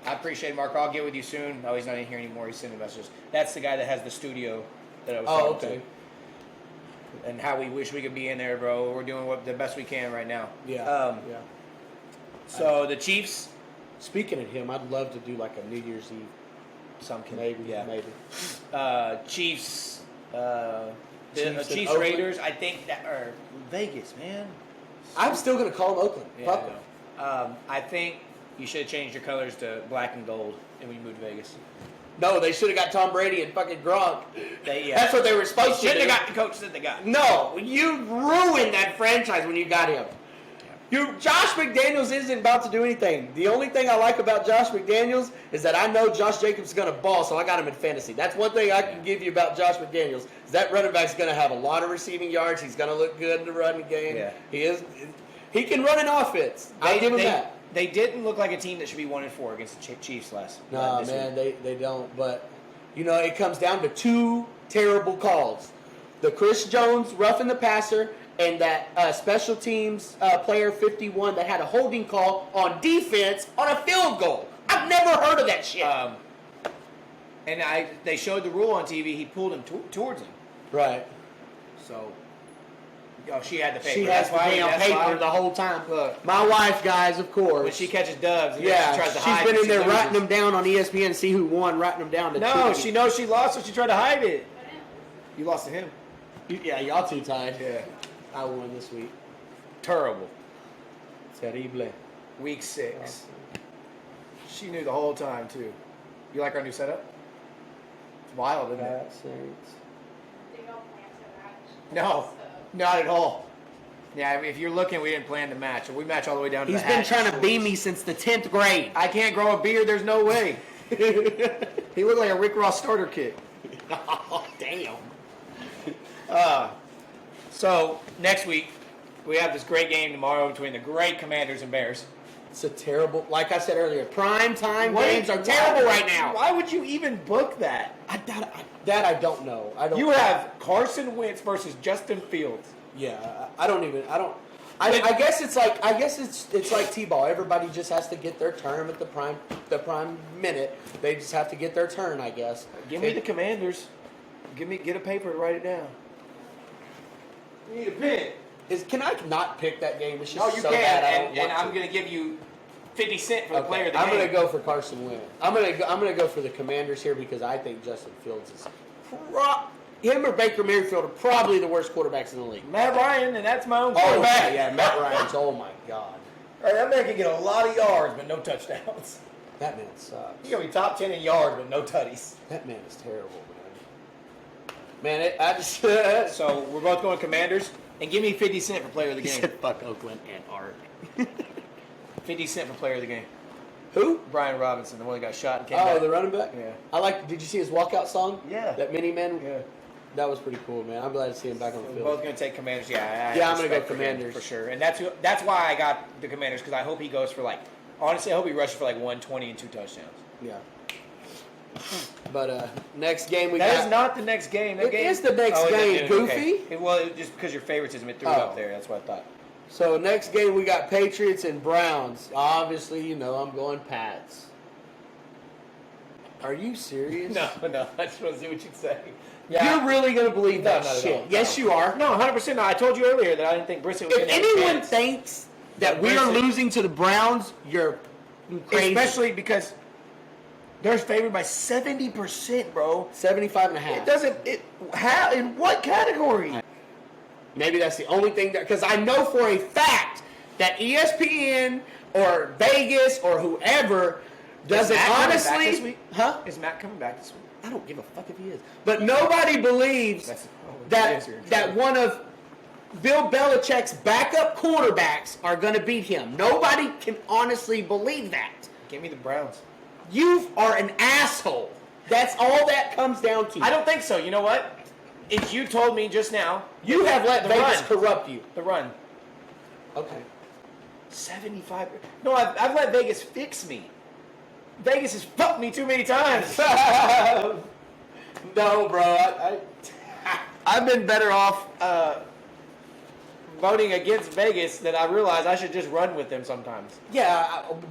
Speaker 1: I appreciate it, Mark. I'll get with you soon. No, he's not in here anymore. He's sending messages. That's the guy that has the studio that I was talking to. And how we wish we could be in there, bro. We're doing the best we can right now.
Speaker 2: Yeah. Yeah.
Speaker 1: So the Chiefs.
Speaker 2: Speaking of him, I'd love to do like a New Year's Eve. Maybe.
Speaker 1: Chiefs.
Speaker 2: Chiefs
Speaker 1: Chiefs
Speaker 2: and
Speaker 1: Raiders. I think that or Vegas, man.
Speaker 2: I'm still gonna call him Oakland.
Speaker 1: Yeah,
Speaker 2: Fuck
Speaker 1: I know. I think you should have changed your colors to black and gold, and when you moved to Vegas.
Speaker 2: No, they should have got Tom Brady and fucking Gronk.
Speaker 1: They,
Speaker 2: That's what they were supposed to
Speaker 1: Shouldn't
Speaker 2: do.
Speaker 1: have got the coach that they got.
Speaker 2: No, you ruined that franchise when you got him. Josh McDaniels isn't about to do anything. The only thing I like about Josh McDaniels is that I know Josh Jacobs is going to ball, so I got him in fantasy. That's one thing I can give you about Josh McDaniels is that running back's going to have a lot of receiving yards. He's going to look good in the running game.
Speaker 1: Yeah.
Speaker 2: He can run an offense. I'll give him that.
Speaker 1: They didn't look like a team that should be 1-4 against the Chiefs last.
Speaker 2: No,
Speaker 1: this
Speaker 2: man,
Speaker 1: week.
Speaker 2: they don't. But, it comes down to 2 terrible calls. The Chris Jones roughing the passer and that special teams player 51 that had a holding call on defense on a field goal. I've never heard of that shit.
Speaker 1: And they showed the rule on TV. He pulled him towards him.
Speaker 2: Right.
Speaker 1: So, she had the paper.
Speaker 2: She has the damn paper the whole time.
Speaker 1: Look.
Speaker 2: My wife, guys, of course.
Speaker 1: When she catches dubs, and
Speaker 2: yeah,
Speaker 1: she tries to
Speaker 2: she's
Speaker 1: hide
Speaker 2: been
Speaker 1: it,
Speaker 2: in there
Speaker 1: loses.
Speaker 2: writing them down on ESPN, see who won, writing them down.
Speaker 1: No, she knows she lost, so she tried to hide it. You lost to him.
Speaker 2: Yeah, y'all two tied.
Speaker 1: Yeah.
Speaker 2: I won this week.
Speaker 1: Terrible.
Speaker 2: Terrible.
Speaker 1: Week 6. She knew the whole time, too. You like our new setup? It's wild, isn't it? No, not at all. Yeah, I mean, if you're looking, we didn't plan to match. We match all the way down to
Speaker 2: He's
Speaker 1: the
Speaker 2: been
Speaker 1: hat
Speaker 2: trying
Speaker 1: and
Speaker 2: to beat
Speaker 1: shorts.
Speaker 2: me since the 10th grade.
Speaker 1: I can't grow a beard. There's no way. He looked like a Rick Ross starter kit.
Speaker 2: Oh, damn.
Speaker 1: So, next week, we have this great game tomorrow between the great Commanders and Bears.
Speaker 2: It's a terrible, like I said earlier, prime time games are terrible right now.
Speaker 1: Why would you even book that?
Speaker 2: I don't know.
Speaker 1: You have Carson Wentz versus Justin Fields.
Speaker 2: Yeah, I guess it's like T-ball. Everybody just has to get their turn at the prime minute. They just have to get their turn, I guess.
Speaker 1: Give me the Commanders. Get a paper to write it down. You need a pen.
Speaker 2: Can I not pick that game? It's just
Speaker 1: No, you
Speaker 2: so
Speaker 1: can,
Speaker 2: bad I don't
Speaker 1: and
Speaker 2: want
Speaker 1: I'm
Speaker 2: to.
Speaker 1: going to give you 50 cents for the player of the
Speaker 2: I'm
Speaker 1: game.
Speaker 2: going to go for Carson Wentz. I'm going to go for the Commanders here because I think Justin Fields is him or Baker Mayfield are probably the worst quarterbacks in the league.
Speaker 1: Matt Ryan, and that's my own
Speaker 2: Oh
Speaker 1: quarterback.
Speaker 2: yeah, Matt Ryan's. Oh my God,
Speaker 1: Hey, that man can get a lot of yards, but no touchdowns.
Speaker 2: that man sucks.
Speaker 1: He's going to be top 10 in yards, but no tutties.
Speaker 2: That man is terrible, man. I just
Speaker 1: So we're both going Commanders, and give me 50 cents for player of the
Speaker 2: he
Speaker 1: game.
Speaker 2: said fuck Oakland and Art.
Speaker 1: 50 cents for player of the game.
Speaker 2: Who?
Speaker 1: Brian Robinson, the one that got shot and came
Speaker 2: Oh,
Speaker 1: back.
Speaker 2: the running back.
Speaker 1: Yeah.
Speaker 2: Did you see his walkout song?
Speaker 1: Yeah.
Speaker 2: That Mini Man.
Speaker 1: Yeah.
Speaker 2: That was pretty cool, man. I'm glad to see him back on the
Speaker 1: We're
Speaker 2: field.
Speaker 1: both going to take Commanders. Yeah, I
Speaker 2: Yeah,
Speaker 1: have
Speaker 2: I'm gonna go
Speaker 1: respect for him
Speaker 2: Commanders.
Speaker 1: for sure. And that's why I got the Commanders, because I hope he goes for like Honestly, I hope he rushes for like 120 and 2 touchdowns.
Speaker 2: Yeah. But next game we
Speaker 1: That
Speaker 2: got.
Speaker 1: is not the next game. That
Speaker 2: It
Speaker 1: game
Speaker 2: is the next
Speaker 1: is
Speaker 2: game,
Speaker 1: it?
Speaker 2: Goofy.
Speaker 1: Okay. Well, just because your favoritism, it threw it
Speaker 2: Oh.
Speaker 1: up there. That's what I thought.
Speaker 2: So next game we got Patriots and Browns. Obviously, you know I'm going Pats. Are you serious?
Speaker 1: No. I just want to see what you'd say.
Speaker 2: You're really gonna believe that
Speaker 1: not at
Speaker 2: shit?
Speaker 1: all.
Speaker 2: Yes,
Speaker 1: No.
Speaker 2: you are.
Speaker 1: No, 100%. No, I told you earlier that I didn't think Brissett was
Speaker 2: If
Speaker 1: going to have a
Speaker 2: anyone
Speaker 1: chance.
Speaker 2: thinks that we are
Speaker 1: Brissett-
Speaker 2: losing to the Browns, you're crazy.
Speaker 1: Especially because they're favored by 70%, bro.
Speaker 2: 75 and a
Speaker 1: It
Speaker 2: half.
Speaker 1: doesn't. How? In what category?
Speaker 2: Maybe that's the only thing that, because I know for a fact that ESPN or Vegas or whoever doesn't
Speaker 1: Matt coming back
Speaker 2: honestly.
Speaker 1: this week?
Speaker 2: Huh?
Speaker 1: Is Matt coming back this week?
Speaker 2: I don't give a fuck if he is. But nobody believes
Speaker 1: That's- oh, if he
Speaker 2: that
Speaker 1: is, you're in
Speaker 2: that
Speaker 1: trouble.
Speaker 2: one of Bill Belichick's backup quarterbacks are going to beat him. Nobody can honestly believe that.
Speaker 1: Give me the Browns.
Speaker 2: You are an asshole. That's all that comes down to.
Speaker 1: I don't think so. You know what? If you told me just now,
Speaker 2: You have let
Speaker 1: the
Speaker 2: Vegas
Speaker 1: run.
Speaker 2: corrupt you.
Speaker 1: The run.
Speaker 2: Okay.
Speaker 1: 75. No, I've let Vegas fix me. Vegas has fucked me too many times.
Speaker 2: No, bro.
Speaker 1: I've been better off voting against Vegas than I realize I should just run with them sometimes.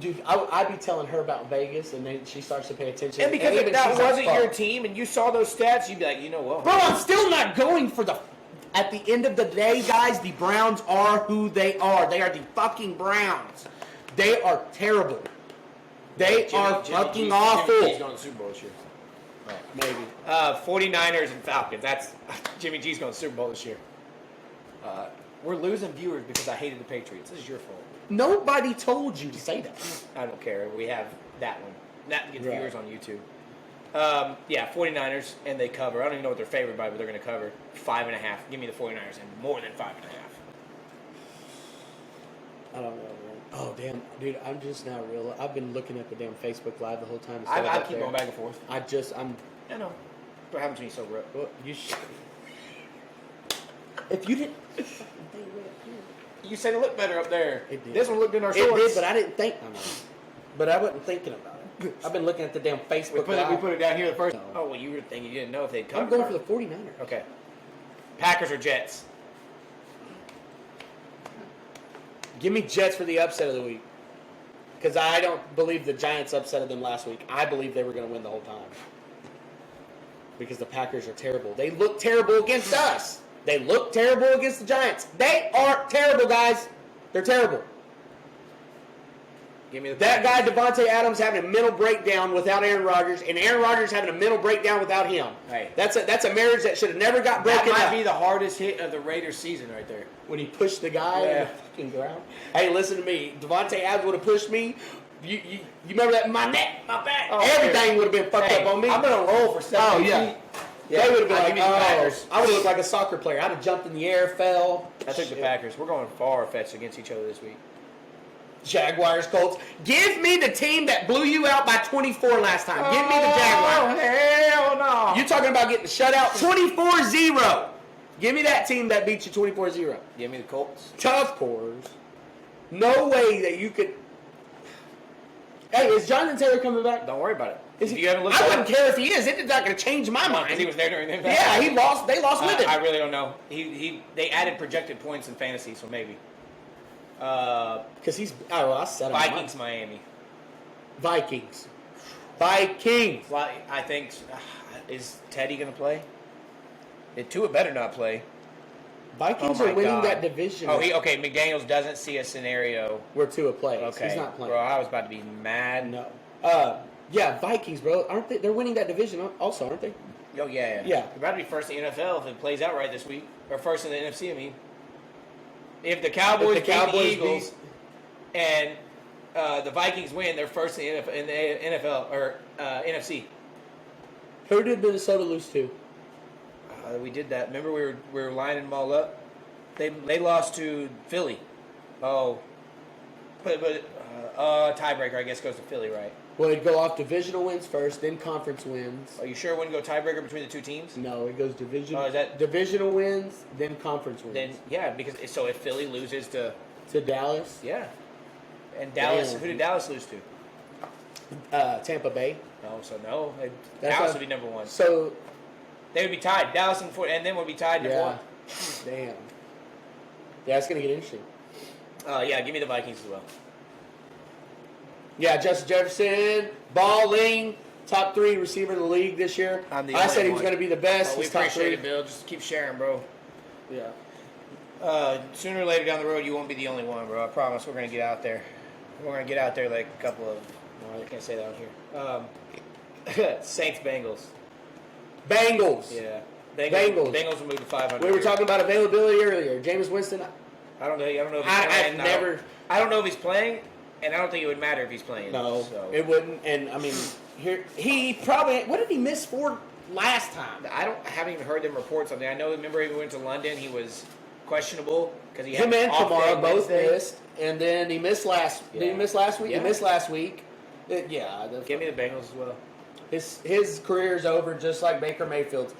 Speaker 2: Dude, I'd be telling her about Vegas, and then she starts to pay attention.
Speaker 1: And because if
Speaker 2: even
Speaker 1: that
Speaker 2: she's like,
Speaker 1: wasn't your
Speaker 2: "Fuck."
Speaker 1: team and you saw those stats, you'd be like, you know what?
Speaker 2: Bro, I'm still not going for the. At the end of the day, guys, the Browns are who they are. They are the fucking Browns. They are terrible. They are fucking awful.
Speaker 1: Jimmy G's going to the Super Bowl this year.
Speaker 2: Maybe.
Speaker 1: 49ers and Falcons. That's Jimmy G's going to the Super Bowl this year. We're losing viewers because I hated the Patriots. This is your fault.
Speaker 2: Nobody told you to say that.
Speaker 1: I don't care. We have that one. That gets
Speaker 2: Right.
Speaker 1: viewers on YouTube. 49ers, and they cover. I don't even know what they're favored by, but they're going to cover 5.5. Give me the 49ers and more than 5.5.
Speaker 2: I don't know. Man. Oh damn, dude! I'm just now real. I've been looking at the damn Facebook Live the whole time. It's still
Speaker 1: I
Speaker 2: up
Speaker 1: keep
Speaker 2: there.
Speaker 1: going back and forth.
Speaker 2: I'm.
Speaker 1: I know. What happens when you sober up?
Speaker 2: Well, you should. If you didn't.
Speaker 1: You said it looked better up there.
Speaker 2: It did.
Speaker 1: This one looked in our
Speaker 2: It
Speaker 1: shorts.
Speaker 2: did, but I didn't think. I know. But I wasn't thinking about it. I've been looking at the damn Facebook
Speaker 1: we
Speaker 2: Live.
Speaker 1: put it down here the first.
Speaker 2: No.
Speaker 1: Oh, well, you were thinking you didn't know if they'd cover.
Speaker 2: I'm going for the 49ers.
Speaker 1: Okay. Packers or Jets?
Speaker 2: Give me Jets for the upset of the week. Because I don't believe the Giants upsetted them last week. I believe they were going to win the whole time. Because the Packers are terrible. They look terrible against us. They look terrible against the Giants. They are terrible, guys. They're terrible.
Speaker 1: Give me the
Speaker 2: That guy, Devontae Adams, having a mental breakdown without Aaron Rodgers, and Aaron Rodgers having a mental breakdown without him.
Speaker 1: Hey.
Speaker 2: That's a marriage that should have never got
Speaker 1: That
Speaker 2: broken
Speaker 1: might
Speaker 2: up.
Speaker 1: be the hardest hit of the Raiders season right there.
Speaker 2: When he pushed the guy
Speaker 1: Yeah.
Speaker 2: in the fucking ground. Hey, listen to me. Devontae Adams would have pushed me. You remember that? My neck, my back.
Speaker 1: Oh,
Speaker 2: Everything would have been fucked
Speaker 1: Hey,
Speaker 2: up on me.
Speaker 1: I'm gonna roll for 7
Speaker 2: Oh, yeah.
Speaker 1: feet.
Speaker 2: They would have been
Speaker 1: I'll
Speaker 2: like,
Speaker 1: give you the Packers.
Speaker 2: I would have looked like a soccer player. I'd have jumped in the air, fell.
Speaker 1: I took the
Speaker 2: Shit.
Speaker 1: Packers. We're going far-fetched against each other this week.
Speaker 2: Jaguars, Colts. Give me the team that blew you out by 24 last time. Give me the Jaguars.
Speaker 1: Hell no.
Speaker 2: You're talking about getting shut out 24-0. Give me that team that beat you 24-0.
Speaker 1: Give me the Colts.
Speaker 2: Of course. No way that you could. Hey, is Jonathan Taylor coming back?
Speaker 1: Don't worry about it.
Speaker 2: Is
Speaker 1: If
Speaker 2: he?
Speaker 1: you haven't looked
Speaker 2: I
Speaker 1: at
Speaker 2: wouldn't care if he is. It's not going to change my mind.
Speaker 1: because he was there during the
Speaker 2: Yeah, he lost. They lost with him.
Speaker 1: I really don't know. They added projected points in fantasy, so maybe.
Speaker 2: Because he's. Oh, I said him.
Speaker 1: Vikings, Miami.
Speaker 2: Vikings. Vikings.
Speaker 1: Well, I think is Teddy going to play? Tua better not play.
Speaker 2: Vikings
Speaker 1: Oh
Speaker 2: are
Speaker 1: my
Speaker 2: winning
Speaker 1: God.
Speaker 2: that division.
Speaker 1: Okay. McDaniels doesn't see a scenario.
Speaker 2: Where Tua plays.
Speaker 1: Okay,
Speaker 2: He's not playing.
Speaker 1: Bro, I was about to be mad.
Speaker 2: No. Yeah, Vikings, bro. Aren't they? They're winning that division also, aren't they?
Speaker 1: Oh yeah.
Speaker 2: Yeah.
Speaker 1: They're about to be first in the NFL if it plays out right this week, or first in the NFC. I mean, if the Cowboys,
Speaker 2: If the Cowboys
Speaker 1: beat the Eagles and the Vikings win, they're first in the NFL or NFC.
Speaker 2: Who did Minnesota lose to?
Speaker 1: We did that. Remember, we were lining them all up. They lost to Philly. Oh, but tiebreaker I guess goes to Philly, right?
Speaker 2: Well, it'd go off divisional wins first, then conference wins.
Speaker 1: Are you sure it wouldn't go tiebreaker between the two teams?
Speaker 2: No, it goes division.
Speaker 1: Oh, is that-
Speaker 2: divisional wins, then conference wins.
Speaker 1: Then yeah, because if Philly loses to
Speaker 2: to Dallas.
Speaker 1: yeah, And Dallas,
Speaker 2: Damn.
Speaker 1: who did Dallas lose to?
Speaker 2: Tampa Bay.
Speaker 1: No, so no.
Speaker 2: That's
Speaker 1: Dallas
Speaker 2: why-
Speaker 1: would be number one.
Speaker 2: So
Speaker 1: They would be tied. Dallas and then would be tied number
Speaker 2: yeah,
Speaker 1: one.
Speaker 2: damn. Yeah, it's gonna get interesting.
Speaker 1: Yeah, give me the Vikings as well.
Speaker 2: Yeah, Justin Jefferson, balling, top 3 receiver in the league this year.
Speaker 3: I'm the
Speaker 2: I
Speaker 3: only
Speaker 2: said he was
Speaker 3: one.
Speaker 2: going to be the best.
Speaker 1: We
Speaker 2: He's top
Speaker 1: appreciate
Speaker 2: 3.
Speaker 1: it, Bill. Just keep sharing, bro.
Speaker 2: Yeah.
Speaker 1: Sooner or later down the road, you won't be the only one, bro. I promise. We're gonna get out there. We're gonna get out there like a couple of. Well, I can't say that on here. Saints, Bengals.
Speaker 2: Bengals.
Speaker 1: Yeah.
Speaker 2: Bengals.
Speaker 1: Bengals will move to 500.
Speaker 2: We were talking about availability earlier. Jameis Winston.
Speaker 1: I don't know. I don't know if he's
Speaker 2: I've
Speaker 1: playing.
Speaker 2: never.
Speaker 1: I don't know if he's playing, and I don't think it would matter if he's playing.
Speaker 2: No,
Speaker 1: So.
Speaker 2: it wouldn't. And I mean, he probably. What did he miss for last time?
Speaker 1: haven't even heard them report something. I know. Remember, he went to London. He was questionable because he
Speaker 2: Him
Speaker 1: had
Speaker 2: and
Speaker 1: off day
Speaker 2: Kamara both
Speaker 1: Wednesday.
Speaker 2: missed, and then he missed last. Did he
Speaker 1: Yeah.
Speaker 2: miss last week?
Speaker 1: Yeah.
Speaker 2: He missed last week. Yeah.
Speaker 1: Give me the Bengals as well.
Speaker 2: His career's over, just like Baker Mayfield's.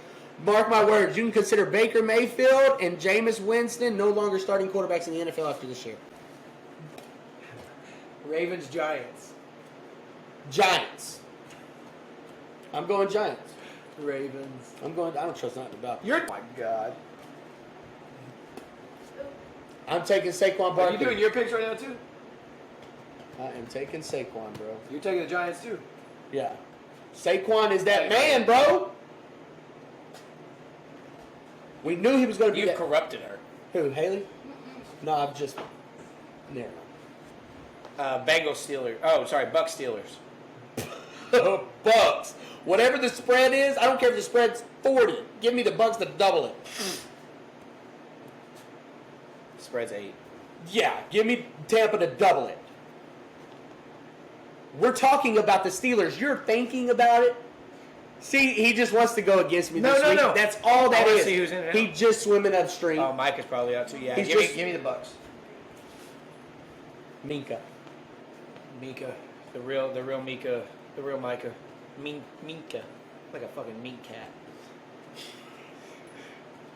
Speaker 2: Mark my words, you can consider Baker Mayfield and Jameis Winston no longer starting quarterbacks in the NFL after this year.
Speaker 3: Ravens, Giants.
Speaker 2: Giants. I'm going Giants.
Speaker 3: Ravens.
Speaker 2: I don't trust nothing about.
Speaker 3: Oh my God.
Speaker 2: I'm taking Saquon
Speaker 3: Are you
Speaker 2: Barkley.
Speaker 3: doing your picks right now too?
Speaker 2: I am taking Saquon, bro.
Speaker 3: You're taking the Giants too.
Speaker 2: Yeah. Saquon is that man, bro. We knew he was going to be
Speaker 1: You've
Speaker 2: that.
Speaker 1: corrupted her.
Speaker 2: Who, Haley? No, I'm just. Never
Speaker 1: Bengals, Steelers. Oh, sorry, Bucks, Steelers.
Speaker 2: mind. Bucks. Whatever the spread is, I don't care if the spread's 40. Give me the Bucks to double it.
Speaker 1: Spread's 8.
Speaker 2: Yeah, give me Tampa to double it. We're talking about the Steelers. You're thinking about it. See, he just wants to go against me
Speaker 1: No,
Speaker 2: this
Speaker 1: no,
Speaker 2: week.
Speaker 1: no.
Speaker 2: That's all that
Speaker 1: I wanna
Speaker 2: is.
Speaker 1: see who's in and
Speaker 2: He
Speaker 1: out.
Speaker 2: just swimming upstream.
Speaker 1: Oh, Mike is probably out too. Yeah,
Speaker 2: He's
Speaker 1: give
Speaker 2: just-
Speaker 1: me the Bucks.
Speaker 2: Minka.
Speaker 1: Mika, the real Mika, the real Micah. Minka, like a fucking meat cat.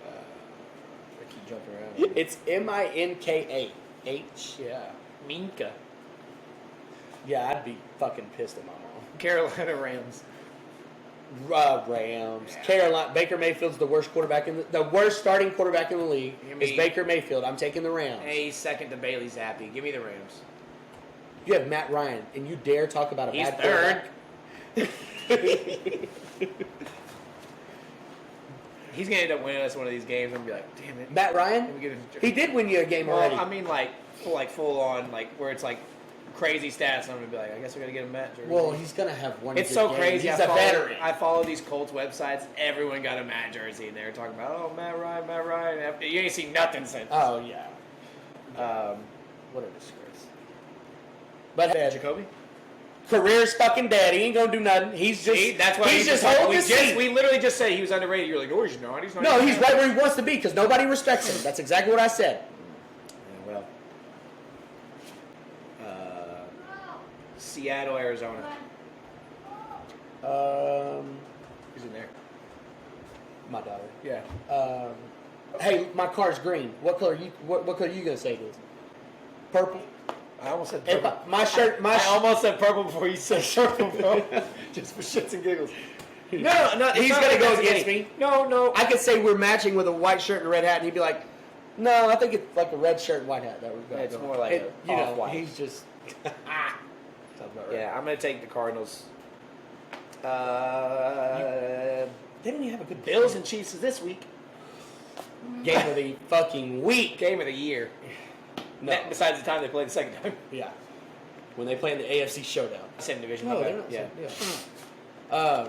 Speaker 1: I keep jumping around.
Speaker 2: It's Minka. H.
Speaker 1: Yeah, Minka.
Speaker 2: Yeah, I'd be fucking pissed at my mom.
Speaker 1: Carolina Rams.
Speaker 2: Rams. Carolina. Baker Mayfield's the worst quarterback the worst starting quarterback in the league.
Speaker 1: Give me-
Speaker 2: Is Baker Mayfield. I'm taking the Rams.
Speaker 1: A second to Bailey Zappi. Give me the Rams.
Speaker 2: You have Matt Ryan, and you dare talk about a
Speaker 1: He's
Speaker 2: bad
Speaker 1: third.
Speaker 2: quarterback?
Speaker 1: He's gonna end up winning us one of these games. I'm gonna be like, damn it.
Speaker 2: Matt Ryan?
Speaker 1: Let me get a-
Speaker 2: He did win you a game
Speaker 1: Well,
Speaker 2: already.
Speaker 1: I mean, full on, where it's like crazy stats. I'm gonna be like, I guess we gotta get a Matt jersey.
Speaker 2: Well, he's gonna have one.
Speaker 1: It's
Speaker 2: good
Speaker 1: so
Speaker 2: game.
Speaker 1: crazy.
Speaker 2: He's
Speaker 1: I
Speaker 2: a
Speaker 1: follow,
Speaker 2: veteran.
Speaker 1: I follow these Colts websites. Everyone got a Matt jersey, and they're talking about, oh, Matt Ryan. You ain't seen nothing since.
Speaker 2: Oh yeah. What a disgrace. But
Speaker 1: Jacoby.
Speaker 2: career's fucking dead. He ain't gonna do nothing. He's just.
Speaker 1: See, that's why
Speaker 2: he's just holding his seat.
Speaker 1: we literally just said he was underrated. You're like, no, he's not. He's not.
Speaker 2: No, he's right where he wants to be because nobody respects him. That's exactly what I said.
Speaker 1: Yeah, well, Seattle, Arizona. Who's in there?
Speaker 2: My daughter.
Speaker 1: Yeah.
Speaker 2: Hey, my car's green. What color you gonna say it is? Purple.
Speaker 1: I almost said
Speaker 2: If
Speaker 1: purple.
Speaker 2: my
Speaker 1: I almost said purple before you said purple, bro. Just for shits and giggles. No,
Speaker 2: He's gonna go against me.
Speaker 1: No.
Speaker 2: I could say we're matching with a white shirt and a red hat, and he'd be like, "No, I think it's like a red shirt and white hat that we're going."
Speaker 1: It's more like a off-white.
Speaker 2: He's just. Sounds about right.
Speaker 1: Yeah, I'm gonna take the Cardinals.
Speaker 2: They didn't even have a good
Speaker 1: Bills and Chiefs is this week.
Speaker 2: game of the fucking week.
Speaker 1: Game of the year.
Speaker 2: No.
Speaker 1: Besides the time they played the second time.
Speaker 2: Yeah. When they play in the AFC Showdown.
Speaker 1: Same division.
Speaker 2: No,
Speaker 1: my
Speaker 2: they're
Speaker 1: bad.
Speaker 2: not. Yeah.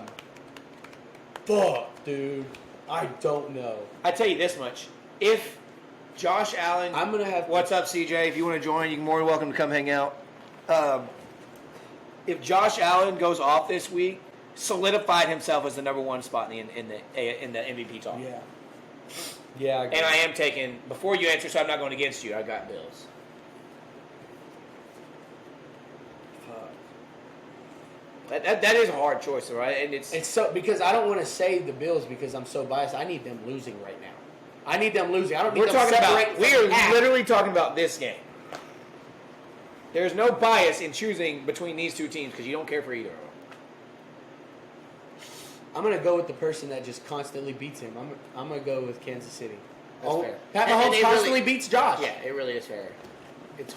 Speaker 2: Fuck, dude. I don't know.
Speaker 1: I tell you this much: if Josh Allen,
Speaker 2: I'm gonna have.
Speaker 3: What's up, CJ? If you want to join, you're more than welcome to come hang out.
Speaker 1: if Josh Allen goes off this week, solidified himself as the number one spot in the MVP talk.
Speaker 2: Yeah. Yeah. I
Speaker 1: And I am taking, before you answer, so I'm not going against you, I got Bills. That is a hard choice, right? And
Speaker 2: It's so because I don't want to say the Bills because I'm so biased. I need them losing right now. I need them losing. I don't need
Speaker 1: we're
Speaker 2: them
Speaker 1: talking
Speaker 2: separating
Speaker 1: about, we
Speaker 2: from
Speaker 1: are
Speaker 2: half.
Speaker 1: literally talking about this game. There's no bias in choosing between these two teams because you don't care for either of them.
Speaker 2: I'm gonna go with the person that just constantly beats him. I'm gonna go with Kansas City.
Speaker 1: That's fair.
Speaker 2: Pat
Speaker 1: And
Speaker 2: Mahomes
Speaker 1: it
Speaker 2: constantly
Speaker 1: really-
Speaker 2: beats Josh.
Speaker 1: Yeah, it really is fair. It's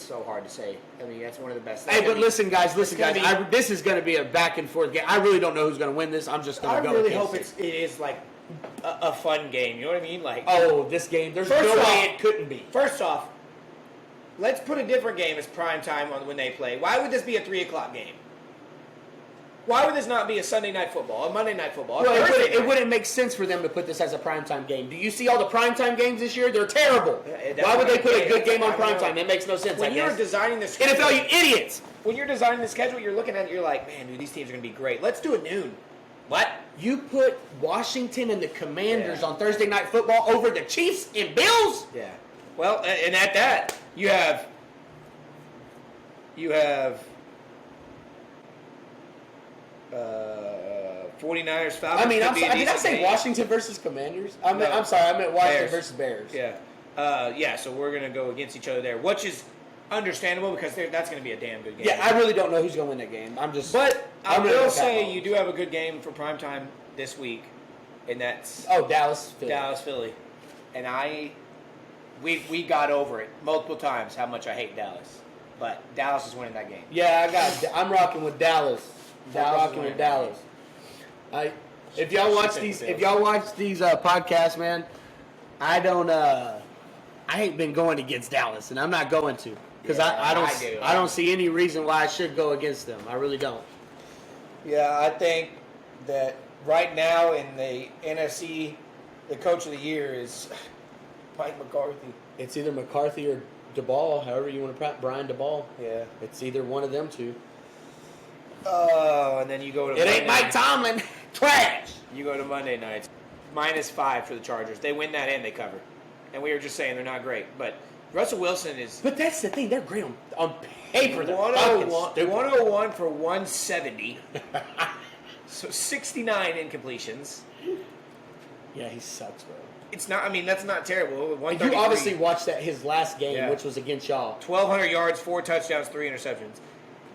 Speaker 1: so hard to say. I mean, that's one of the best.
Speaker 2: Hey, but listen, guys.
Speaker 1: gonna be-
Speaker 2: This is going to be a back and forth game. I really don't know who's going to win this. I'm just going
Speaker 1: I
Speaker 2: to go.
Speaker 1: really
Speaker 2: with
Speaker 1: hope
Speaker 2: Kansas
Speaker 1: it is like a fun game. You know what I mean? Like,
Speaker 2: City. Oh, this game. There's
Speaker 1: First
Speaker 2: no
Speaker 1: off-
Speaker 2: way it couldn't be.
Speaker 1: first off, let's put a different game as prime time on when they play. Why would this be a 3:00 game? Why would this not be a Sunday night football, a Monday night football? a
Speaker 2: Well,
Speaker 1: Thursday
Speaker 2: it
Speaker 1: night?
Speaker 2: wouldn't make sense for them to put this as a primetime game. Do you see all the primetime games this year? They're terrible.
Speaker 1: Yeah,
Speaker 2: Why would they put a good game on
Speaker 1: I don't know.
Speaker 2: primetime? That makes no sense.
Speaker 1: When
Speaker 2: I
Speaker 1: you're
Speaker 2: guess.
Speaker 1: designing the schedule,
Speaker 2: NFL, you idiots!
Speaker 1: when you're designing the schedule, you're looking at it, you're like, man, dude, these teams are going to be great. Let's do it noon. What?
Speaker 2: You put Washington and the Commanders
Speaker 1: Yeah.
Speaker 2: on Thursday night football over the Chiefs and Bills?
Speaker 1: Yeah. Well, and at that, you have 49ers, Falcons.
Speaker 2: I mean,
Speaker 1: could be a
Speaker 2: did I
Speaker 1: decent
Speaker 2: say
Speaker 1: game.
Speaker 2: Washington versus Commanders?
Speaker 1: No.
Speaker 2: I'm sorry, I meant Washington
Speaker 1: Bears.
Speaker 2: versus Bears.
Speaker 1: Yeah. So we're going to go against each other there, which is understandable because that's going to be a damn good game.
Speaker 2: Yeah, I really don't know who's going to win that game.
Speaker 1: But I
Speaker 2: I'm really
Speaker 1: will
Speaker 2: with Pat
Speaker 1: say
Speaker 2: Mahomes.
Speaker 1: you do have a good game for primetime this week, and that's
Speaker 2: Oh, Dallas. Philly.
Speaker 1: Dallas Philly. And we got over it multiple times how much I hate Dallas. But Dallas is winning that game.
Speaker 2: Yeah, I'm rocking with Dallas. I'm
Speaker 1: Dallas is
Speaker 2: rocking
Speaker 1: winning
Speaker 2: with
Speaker 1: that
Speaker 2: Dallas. If y'all watch these podcasts, man, I ain't been going against Dallas, and I'm not going to because
Speaker 1: Yeah,
Speaker 2: I don't see any reason why I should go against them. I really don't.
Speaker 1: Yeah, I think that right now in the NFC, the coach of the year is Mike McCarthy.
Speaker 2: It's either McCarthy or DeBall, however you want to pronounce Brian DeBall.
Speaker 1: Yeah.
Speaker 2: It's either one of them two.
Speaker 1: Oh, and then you go to
Speaker 2: It ain't
Speaker 1: Monday.
Speaker 2: Mike Tomlin. Trash.
Speaker 1: You go to Monday nights. -5 for the Chargers. They win that and they cover. And we were just saying they're not great. But Russell Wilson is
Speaker 2: But that's the thing. They're great on paper. They're
Speaker 1: 101,
Speaker 2: fucking stupid.
Speaker 1: 101 for 170. So 69 incompletions.
Speaker 2: Yeah, he sucks, bro.
Speaker 1: It's not. I mean, that's not terrible.
Speaker 2: You
Speaker 1: 133.
Speaker 2: obviously watched his last game,
Speaker 1: Yeah.
Speaker 2: which was against y'all.
Speaker 1: 1,200 yards, 4 touchdowns, 3 interceptions.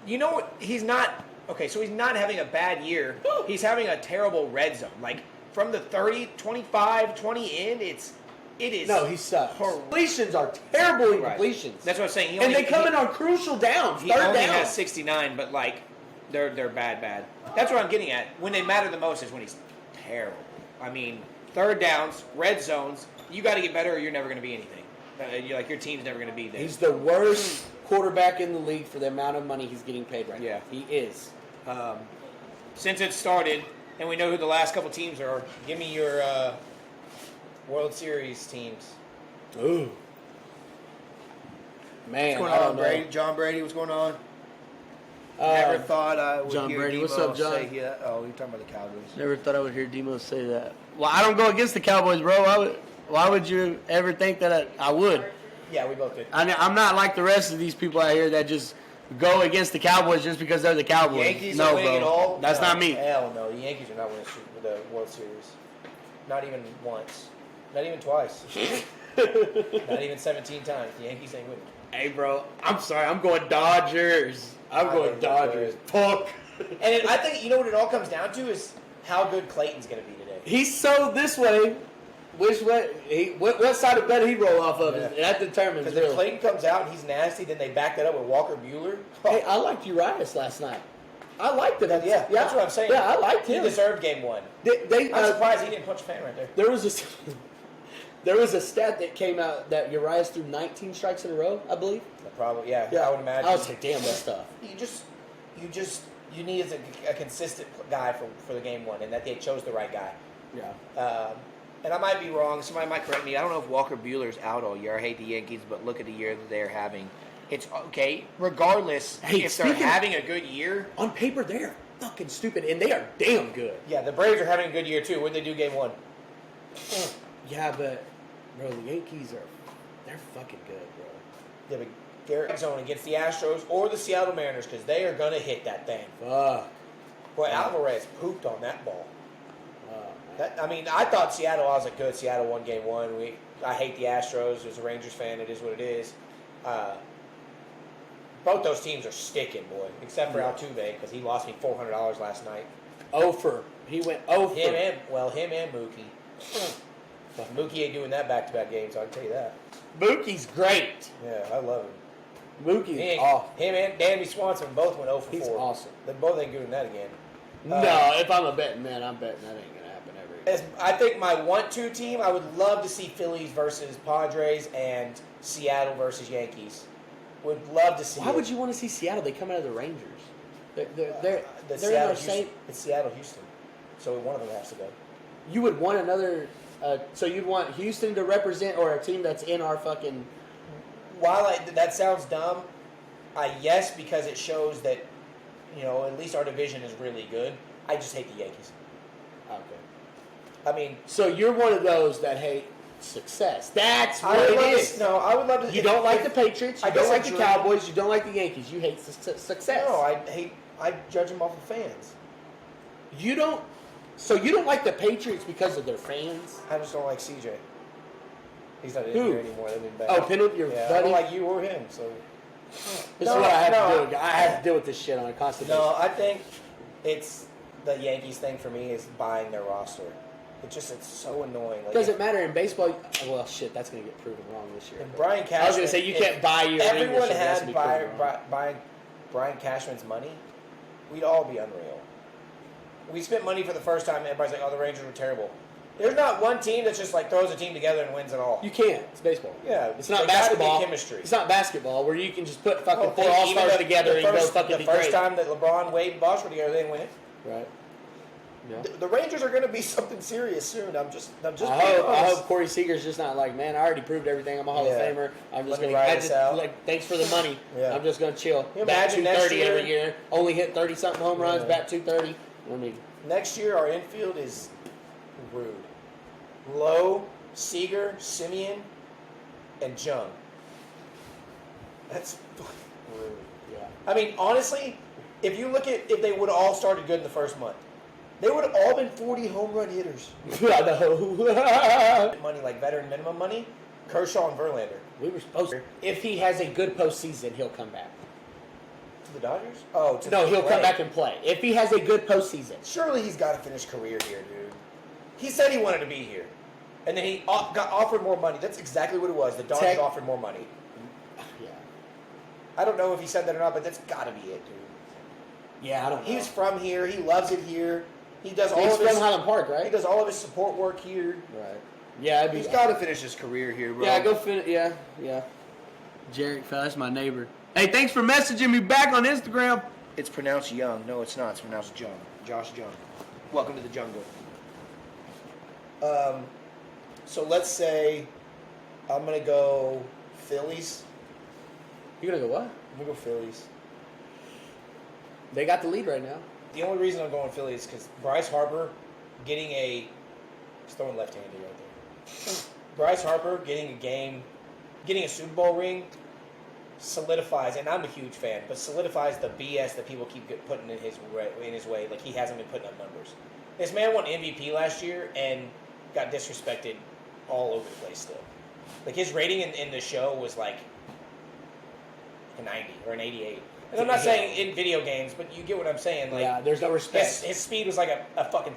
Speaker 1: You know what? He's not. Okay, so he's not having a bad year. He's having a terrible red zone. Like, from the 30, 25, 20 in, it is.
Speaker 2: No, he sucks.
Speaker 1: Horrible.
Speaker 2: Completions are terrible
Speaker 1: Right.
Speaker 2: incompletions.
Speaker 1: That's what I'm saying.
Speaker 2: And they come in on crucial downs,
Speaker 1: He
Speaker 2: third
Speaker 1: only
Speaker 2: down.
Speaker 1: has 69, but, like, they're bad. That's what I'm getting at. When they matter the most is when he's terrible. I mean, third downs, red zones, you got to get better or you're never going to be anything. Your team's never going to be there.
Speaker 2: He's the worst quarterback in the league for the amount of money he's getting paid right
Speaker 1: Yeah.
Speaker 2: now. He is.
Speaker 1: Since it started, and we know who the last couple teams are, give me your World Series teams.
Speaker 2: Ooh. Man,
Speaker 3: What's
Speaker 2: I
Speaker 3: going
Speaker 2: don't
Speaker 3: on,
Speaker 2: know.
Speaker 3: Brady? John Brady, what's going on? Never thought I would
Speaker 2: John
Speaker 3: hear
Speaker 2: Brady.
Speaker 3: Demo
Speaker 2: What's up, John?
Speaker 3: say yeah. Oh, you're talking about the Cowboys.
Speaker 4: Never thought I would hear Demo say that. Well, I don't go against the Cowboys, bro. Why would you ever think that I would?
Speaker 1: Yeah, we both did.
Speaker 4: I'm not like the rest of these people out here that just go against the Cowboys just because they're the Cowboys.
Speaker 1: Yankees
Speaker 4: no,
Speaker 1: are winning
Speaker 4: bro.
Speaker 1: it all?
Speaker 4: That's
Speaker 1: No,
Speaker 4: not me.
Speaker 1: Hell no. The Yankees are not winning the World Series. Not even once. Not even twice. Not even 17 times. The Yankees ain't winning.
Speaker 2: Hey, bro, I'm sorry. I'm going Dodgers. I'm
Speaker 1: I
Speaker 2: going
Speaker 1: think they're
Speaker 2: Dodgers. Fuck.
Speaker 1: And I think, you know what it all comes down to is how good Clayton's going to be today.
Speaker 2: He's so this way. Which way? What side of bed he roll off of?
Speaker 1: Yeah.
Speaker 2: That determines.
Speaker 1: Because if
Speaker 2: Really.
Speaker 1: Clayton comes out and he's nasty, then they back that up with Walker Buehler.
Speaker 2: Hey, I liked Urias last night. I liked him.
Speaker 1: Yeah, that's what I'm saying.
Speaker 2: Yeah, I liked
Speaker 1: He
Speaker 2: him.
Speaker 1: deserved game one.
Speaker 2: They,
Speaker 1: I'm surprised he didn't punch a fan right there.
Speaker 2: There was there was a stat that came out that Urias threw 19 strikes in a row, I believe.
Speaker 1: Probably, yeah. I would imagine.
Speaker 2: I was like, damn, that's tough.
Speaker 1: You need a consistent guy for the game one, and that they chose the right guy.
Speaker 2: Yeah.
Speaker 1: And I might be wrong. Somebody might correct me. I don't know if Walker Buehler's out all year. I hate the Yankees, but look at the year that they're having. It's okay. Regardless,
Speaker 2: Hey,
Speaker 1: if they're
Speaker 2: speaking of-
Speaker 1: having a good year.
Speaker 2: On paper, they're fucking stupid, and they are damn good.
Speaker 1: Yeah, the Braves are having a good year too. What did they do game one?
Speaker 2: Yeah, but bro, the Yankees they're fucking good, bro.
Speaker 1: Yeah, but Garrett zone against the Astros or the Seattle Mariners because they are gonna hit that thing.
Speaker 2: Fuck.
Speaker 1: Boy, Alvarez pooped on that ball.
Speaker 2: Man.
Speaker 1: I thought Seattle. I was like, good. Seattle won game one. I hate the Astros. As a Rangers fan, it is what it is.
Speaker 5: both those teams are sticking, boy. Except for Altuve, because he lost me $400 last night.
Speaker 2: He went 0
Speaker 5: Him and Mookie. But Mookie ain't doing that back-to-back games, I can tell you that.
Speaker 2: Mookie's great.
Speaker 5: Yeah, I love him.
Speaker 2: Mookie's
Speaker 5: Him
Speaker 2: awesome.
Speaker 5: and Danby Swanson both went 0 for 4.
Speaker 2: He's awesome.
Speaker 5: They both ain't doing that again.
Speaker 2: No, if I'm a betting man, I'm betting that ain't gonna happen every.
Speaker 5: I think my want-to team, I would love to see Phillies versus Padres and Seattle versus Yankees. Would love to see.
Speaker 2: Why would you want to see Seattle? They come out of the Rangers. They're in
Speaker 5: Seattle,
Speaker 2: our
Speaker 5: Houston.
Speaker 2: same.
Speaker 5: It's Seattle, Houston. So one of them has to go.
Speaker 2: You would want another. So you'd want Houston to represent, or a team that's in our fucking.
Speaker 5: While that sounds dumb, yes, because it shows that, at least our division is really good. I just hate the Yankees.
Speaker 2: Okay.
Speaker 5: I mean,
Speaker 2: So you're one of those that hate success. That's
Speaker 5: I
Speaker 2: what
Speaker 5: would
Speaker 2: it
Speaker 5: love
Speaker 2: is.
Speaker 5: No, I would love to.
Speaker 2: You don't like the Patriots. You
Speaker 5: I
Speaker 2: don't
Speaker 5: guess
Speaker 2: like
Speaker 5: I
Speaker 2: the
Speaker 5: dream-
Speaker 2: Cowboys. You don't like the Yankees. You hate success.
Speaker 5: No, I judge them off of fans.
Speaker 2: You don't. So you don't like the Patriots because of their fans?
Speaker 5: I just don't like CJ. He's not in
Speaker 2: Who?
Speaker 5: here anymore. They've been bad.
Speaker 2: Oh, Penalty, your
Speaker 5: yeah, I
Speaker 2: buddy.
Speaker 5: don't like you or him. So
Speaker 2: This
Speaker 5: No,
Speaker 2: is what I have
Speaker 5: no.
Speaker 2: to do. I have to deal with this shit on a constant basis.
Speaker 5: no, I think it's the Yankees thing for me is buying their roster. It's so annoying. Like,
Speaker 2: Doesn't matter in baseball. Well, shit, that's gonna get proven wrong this year.
Speaker 5: if Brian Cashman,
Speaker 2: I was gonna say you can't buy your ring
Speaker 5: everyone
Speaker 2: this year, that's
Speaker 5: had
Speaker 2: gonna be proven wrong.
Speaker 5: buying Brian Cashman's money, we'd all be unreal. We spent money for the first time, and everybody's like, "Oh, the Rangers were terrible." There's not one team that's just like throws a team together and wins it all.
Speaker 2: You can't. It's baseball.
Speaker 5: Yeah,
Speaker 2: It's not
Speaker 5: they gotta be
Speaker 2: basketball.
Speaker 5: chemistry.
Speaker 2: It's not basketball where you can just put fucking
Speaker 5: Well,
Speaker 2: four
Speaker 5: even
Speaker 2: all stars together
Speaker 5: the
Speaker 2: and go
Speaker 5: first,
Speaker 2: fucking
Speaker 5: the
Speaker 2: be
Speaker 5: first
Speaker 2: great.
Speaker 5: time that LeBron, Wade, and Bosh were together, they didn't win it.
Speaker 2: Right. Yeah.
Speaker 5: The Rangers are going to be something serious soon. I'm just.
Speaker 2: I
Speaker 5: being
Speaker 2: hope
Speaker 5: honest.
Speaker 2: Corey Seager's just not like, man, I already proved everything. I'm a Hall of
Speaker 5: Yeah.
Speaker 2: Famer. I'm just
Speaker 5: Let me
Speaker 2: gonna
Speaker 5: ride this out.
Speaker 2: like thanks for the money.
Speaker 5: Yeah.
Speaker 2: I'm just gonna chill.
Speaker 5: Can you
Speaker 2: Bat
Speaker 5: imagine next
Speaker 2: 230
Speaker 5: year?
Speaker 2: every year. Only hit 30 something home runs.
Speaker 5: Yeah.
Speaker 2: Bat 230. I mean,
Speaker 5: Next year, our infield is rude. Lowe, Seager, Simeon, and Jung. That's fucking rude.
Speaker 2: yeah.
Speaker 5: I mean, honestly, if you look at if they would have all started good in the first month, they would have all been 40 home run hitters.
Speaker 2: I know.
Speaker 5: Money like veteran minimum money, Kershaw and Verlander.
Speaker 2: We were supposed to. If he has a good postseason, he'll come back.
Speaker 5: To the Dodgers? Oh, to
Speaker 2: No, he'll
Speaker 5: play.
Speaker 2: come back and play. If he has a good postseason.
Speaker 5: Surely he's got to finish career here, dude. He said he wanted to be here. And then he got offered more money. That's exactly what it was. The Dodgers offered more money.
Speaker 2: Yeah.
Speaker 5: I don't know if he said that or not, but that's got to be it, dude.
Speaker 2: Yeah, I don't know.
Speaker 5: He's from here. He loves it here. He does all
Speaker 2: He's
Speaker 5: of his
Speaker 2: from Highland Park,
Speaker 5: He
Speaker 2: right?
Speaker 5: does all of his support work here.
Speaker 2: Right. Yeah, I'd be.
Speaker 3: He's got to finish his career here, bro.
Speaker 2: Yeah, go finish. Yeah, yeah. Jarek fell. That's my neighbor. Hey, thanks for messaging me back on Instagram.
Speaker 3: It's pronounced Young. No, it's not. It's pronounced Jung. Josh Jung. Welcome to the jungle.
Speaker 5: So let's say I'm going to go Phillies.
Speaker 2: You gonna go what?
Speaker 5: I'm going to go Phillies.
Speaker 2: They got the lead right now.
Speaker 5: The only reason I'm going Phillies is because Bryce Harper getting a... He's throwing left-handed right there. Bryce Harper getting a Super Bowl ring solidifies, and I'm a huge fan, but solidifies the BS that people keep putting in his way. Like, he hasn't been putting up numbers. This man won MVP last year and got disrespected all over the place still. Like, his rating in the show was like a 90 or an 88. And I'm not saying in video games, but you get what I'm saying. Like,
Speaker 2: Yeah, there's no respect.
Speaker 5: his speed was like a fucking...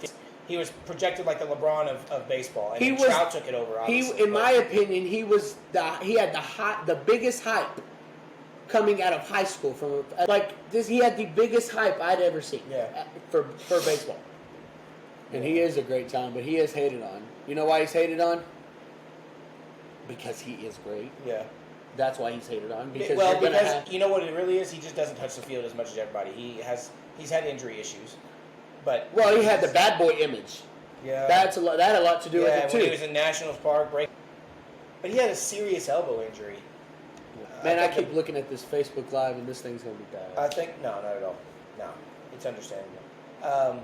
Speaker 5: He was projected like the LeBron of baseball, and
Speaker 2: He
Speaker 5: then
Speaker 2: was-
Speaker 5: Trout took it over. Obviously,
Speaker 2: In my opinion, he had the biggest hype coming out of high school from like this. He had the biggest hype I'd ever seen.
Speaker 5: Yeah.
Speaker 2: For baseball, and he is a great talent, but he is hated on. You know why he's hated on? Because he is great.
Speaker 5: yeah.
Speaker 2: That's why he's hated on. Because
Speaker 5: Well,
Speaker 2: you're gonna
Speaker 5: because
Speaker 2: have,
Speaker 5: you know what it really is. He just doesn't touch the field as much as everybody. He's had injury issues, but
Speaker 2: well, he had the bad boy image.
Speaker 5: yeah.
Speaker 2: That had a lot to do with it
Speaker 5: when he
Speaker 2: too.
Speaker 5: was in Nationals Park, but he had a serious elbow injury.
Speaker 2: Man, I
Speaker 5: think
Speaker 2: keep looking at this Facebook Live, and this thing's gonna be bad.
Speaker 5: I think no, not at all. No, it's understandable.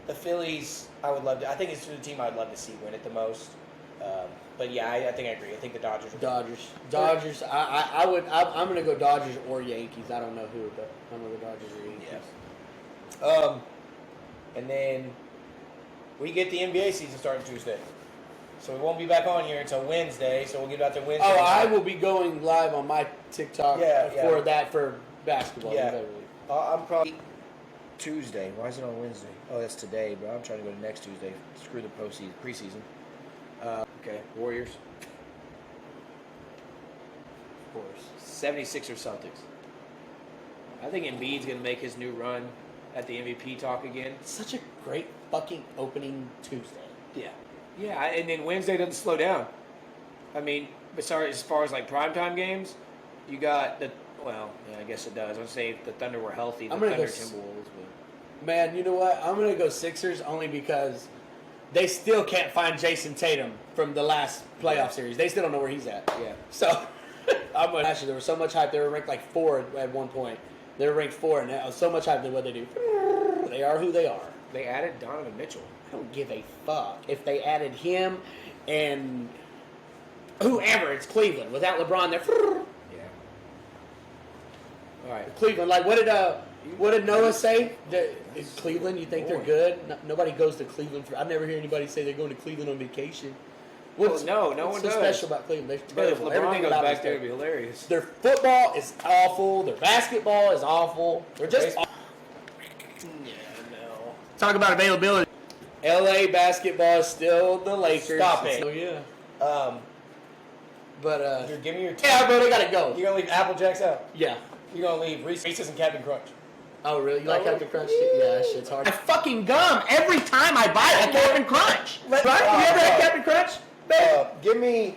Speaker 5: The Phillies, I would love to. I think it's the team I'd love to see win it the most. But yeah, I think I agree. I think the Dodgers.
Speaker 2: Dodgers. I'm gonna go Dodgers or Yankees. I don't know who, but I'm gonna go Dodgers or Yankees.
Speaker 5: And then we get the NBA season starting Tuesday, so we won't be back on here until Wednesday. So we'll get out there Wednesday.
Speaker 2: Oh, I will be going live on my TikTok
Speaker 5: Yeah,
Speaker 2: for
Speaker 5: yeah.
Speaker 2: that for basketball.
Speaker 5: Yeah.
Speaker 2: Beverly.
Speaker 3: I'm probably Tuesday. Why is it on Wednesday? Oh, that's today, bro. I'm trying to go to next Tuesday. Screw the preseason. Okay, Warriors.
Speaker 2: Of course.
Speaker 1: 76 or Celtics. I think Embiid's going to make his new run at the MVP talk again.
Speaker 2: Such a great fucking opening Tuesday.
Speaker 1: Yeah. Yeah, and then Wednesday doesn't slow down. I mean, as far as like primetime games, you got the, well, yeah, I guess it does. I'd say if the Thunder were healthy, the
Speaker 2: I'm gonna
Speaker 1: Thunder
Speaker 2: go
Speaker 1: Timberwolves would.
Speaker 2: Man, you know what? I'm gonna go Sixers only because they still can't find Jason Tatum from the last playoff series. They still don't know where he's at.
Speaker 1: Yeah.
Speaker 2: So I'm gonna actually there was so much hype. They were ranked like 4 at one point. They were ranked 4, and that was so much hype that what they do. They are who they are.
Speaker 1: They added Donovan Mitchell.
Speaker 2: I don't give a fuck if they added him and whoever. It's Cleveland without LeBron. They're
Speaker 1: Yeah. All right.
Speaker 2: Cleveland. Like what did Noah say? In Cleveland, you think they're good? Nobody goes to Cleveland for. I never hear anybody say they're going to Cleveland on vacation. What's
Speaker 1: no one
Speaker 2: what's so
Speaker 1: does.
Speaker 2: special about Cleveland? They're
Speaker 1: But if
Speaker 2: terrible.
Speaker 1: LeBron
Speaker 2: Everything
Speaker 1: goes
Speaker 2: about
Speaker 1: back
Speaker 2: it's
Speaker 1: there, it'd
Speaker 2: terrible.
Speaker 1: be hilarious.
Speaker 2: Their football is awful. Their basketball is awful. They're just
Speaker 5: Baseball.
Speaker 4: Talk about availability.
Speaker 2: LA basketball is still the Lakers.
Speaker 5: Stop it.
Speaker 2: So yeah,
Speaker 5: Dude, give me your.
Speaker 2: yeah, bro, they gotta go.
Speaker 5: You're gonna leave Apple Jacks out.
Speaker 2: Yeah.
Speaker 5: You're gonna leave Reese's and Captain Crunch.
Speaker 2: Oh really? You like Captain Crunch? Yeah, that shit's hard.
Speaker 4: I fucking gum every time I buy a Captain Crunch. Right? You ever had Captain Crunch?
Speaker 5: Give me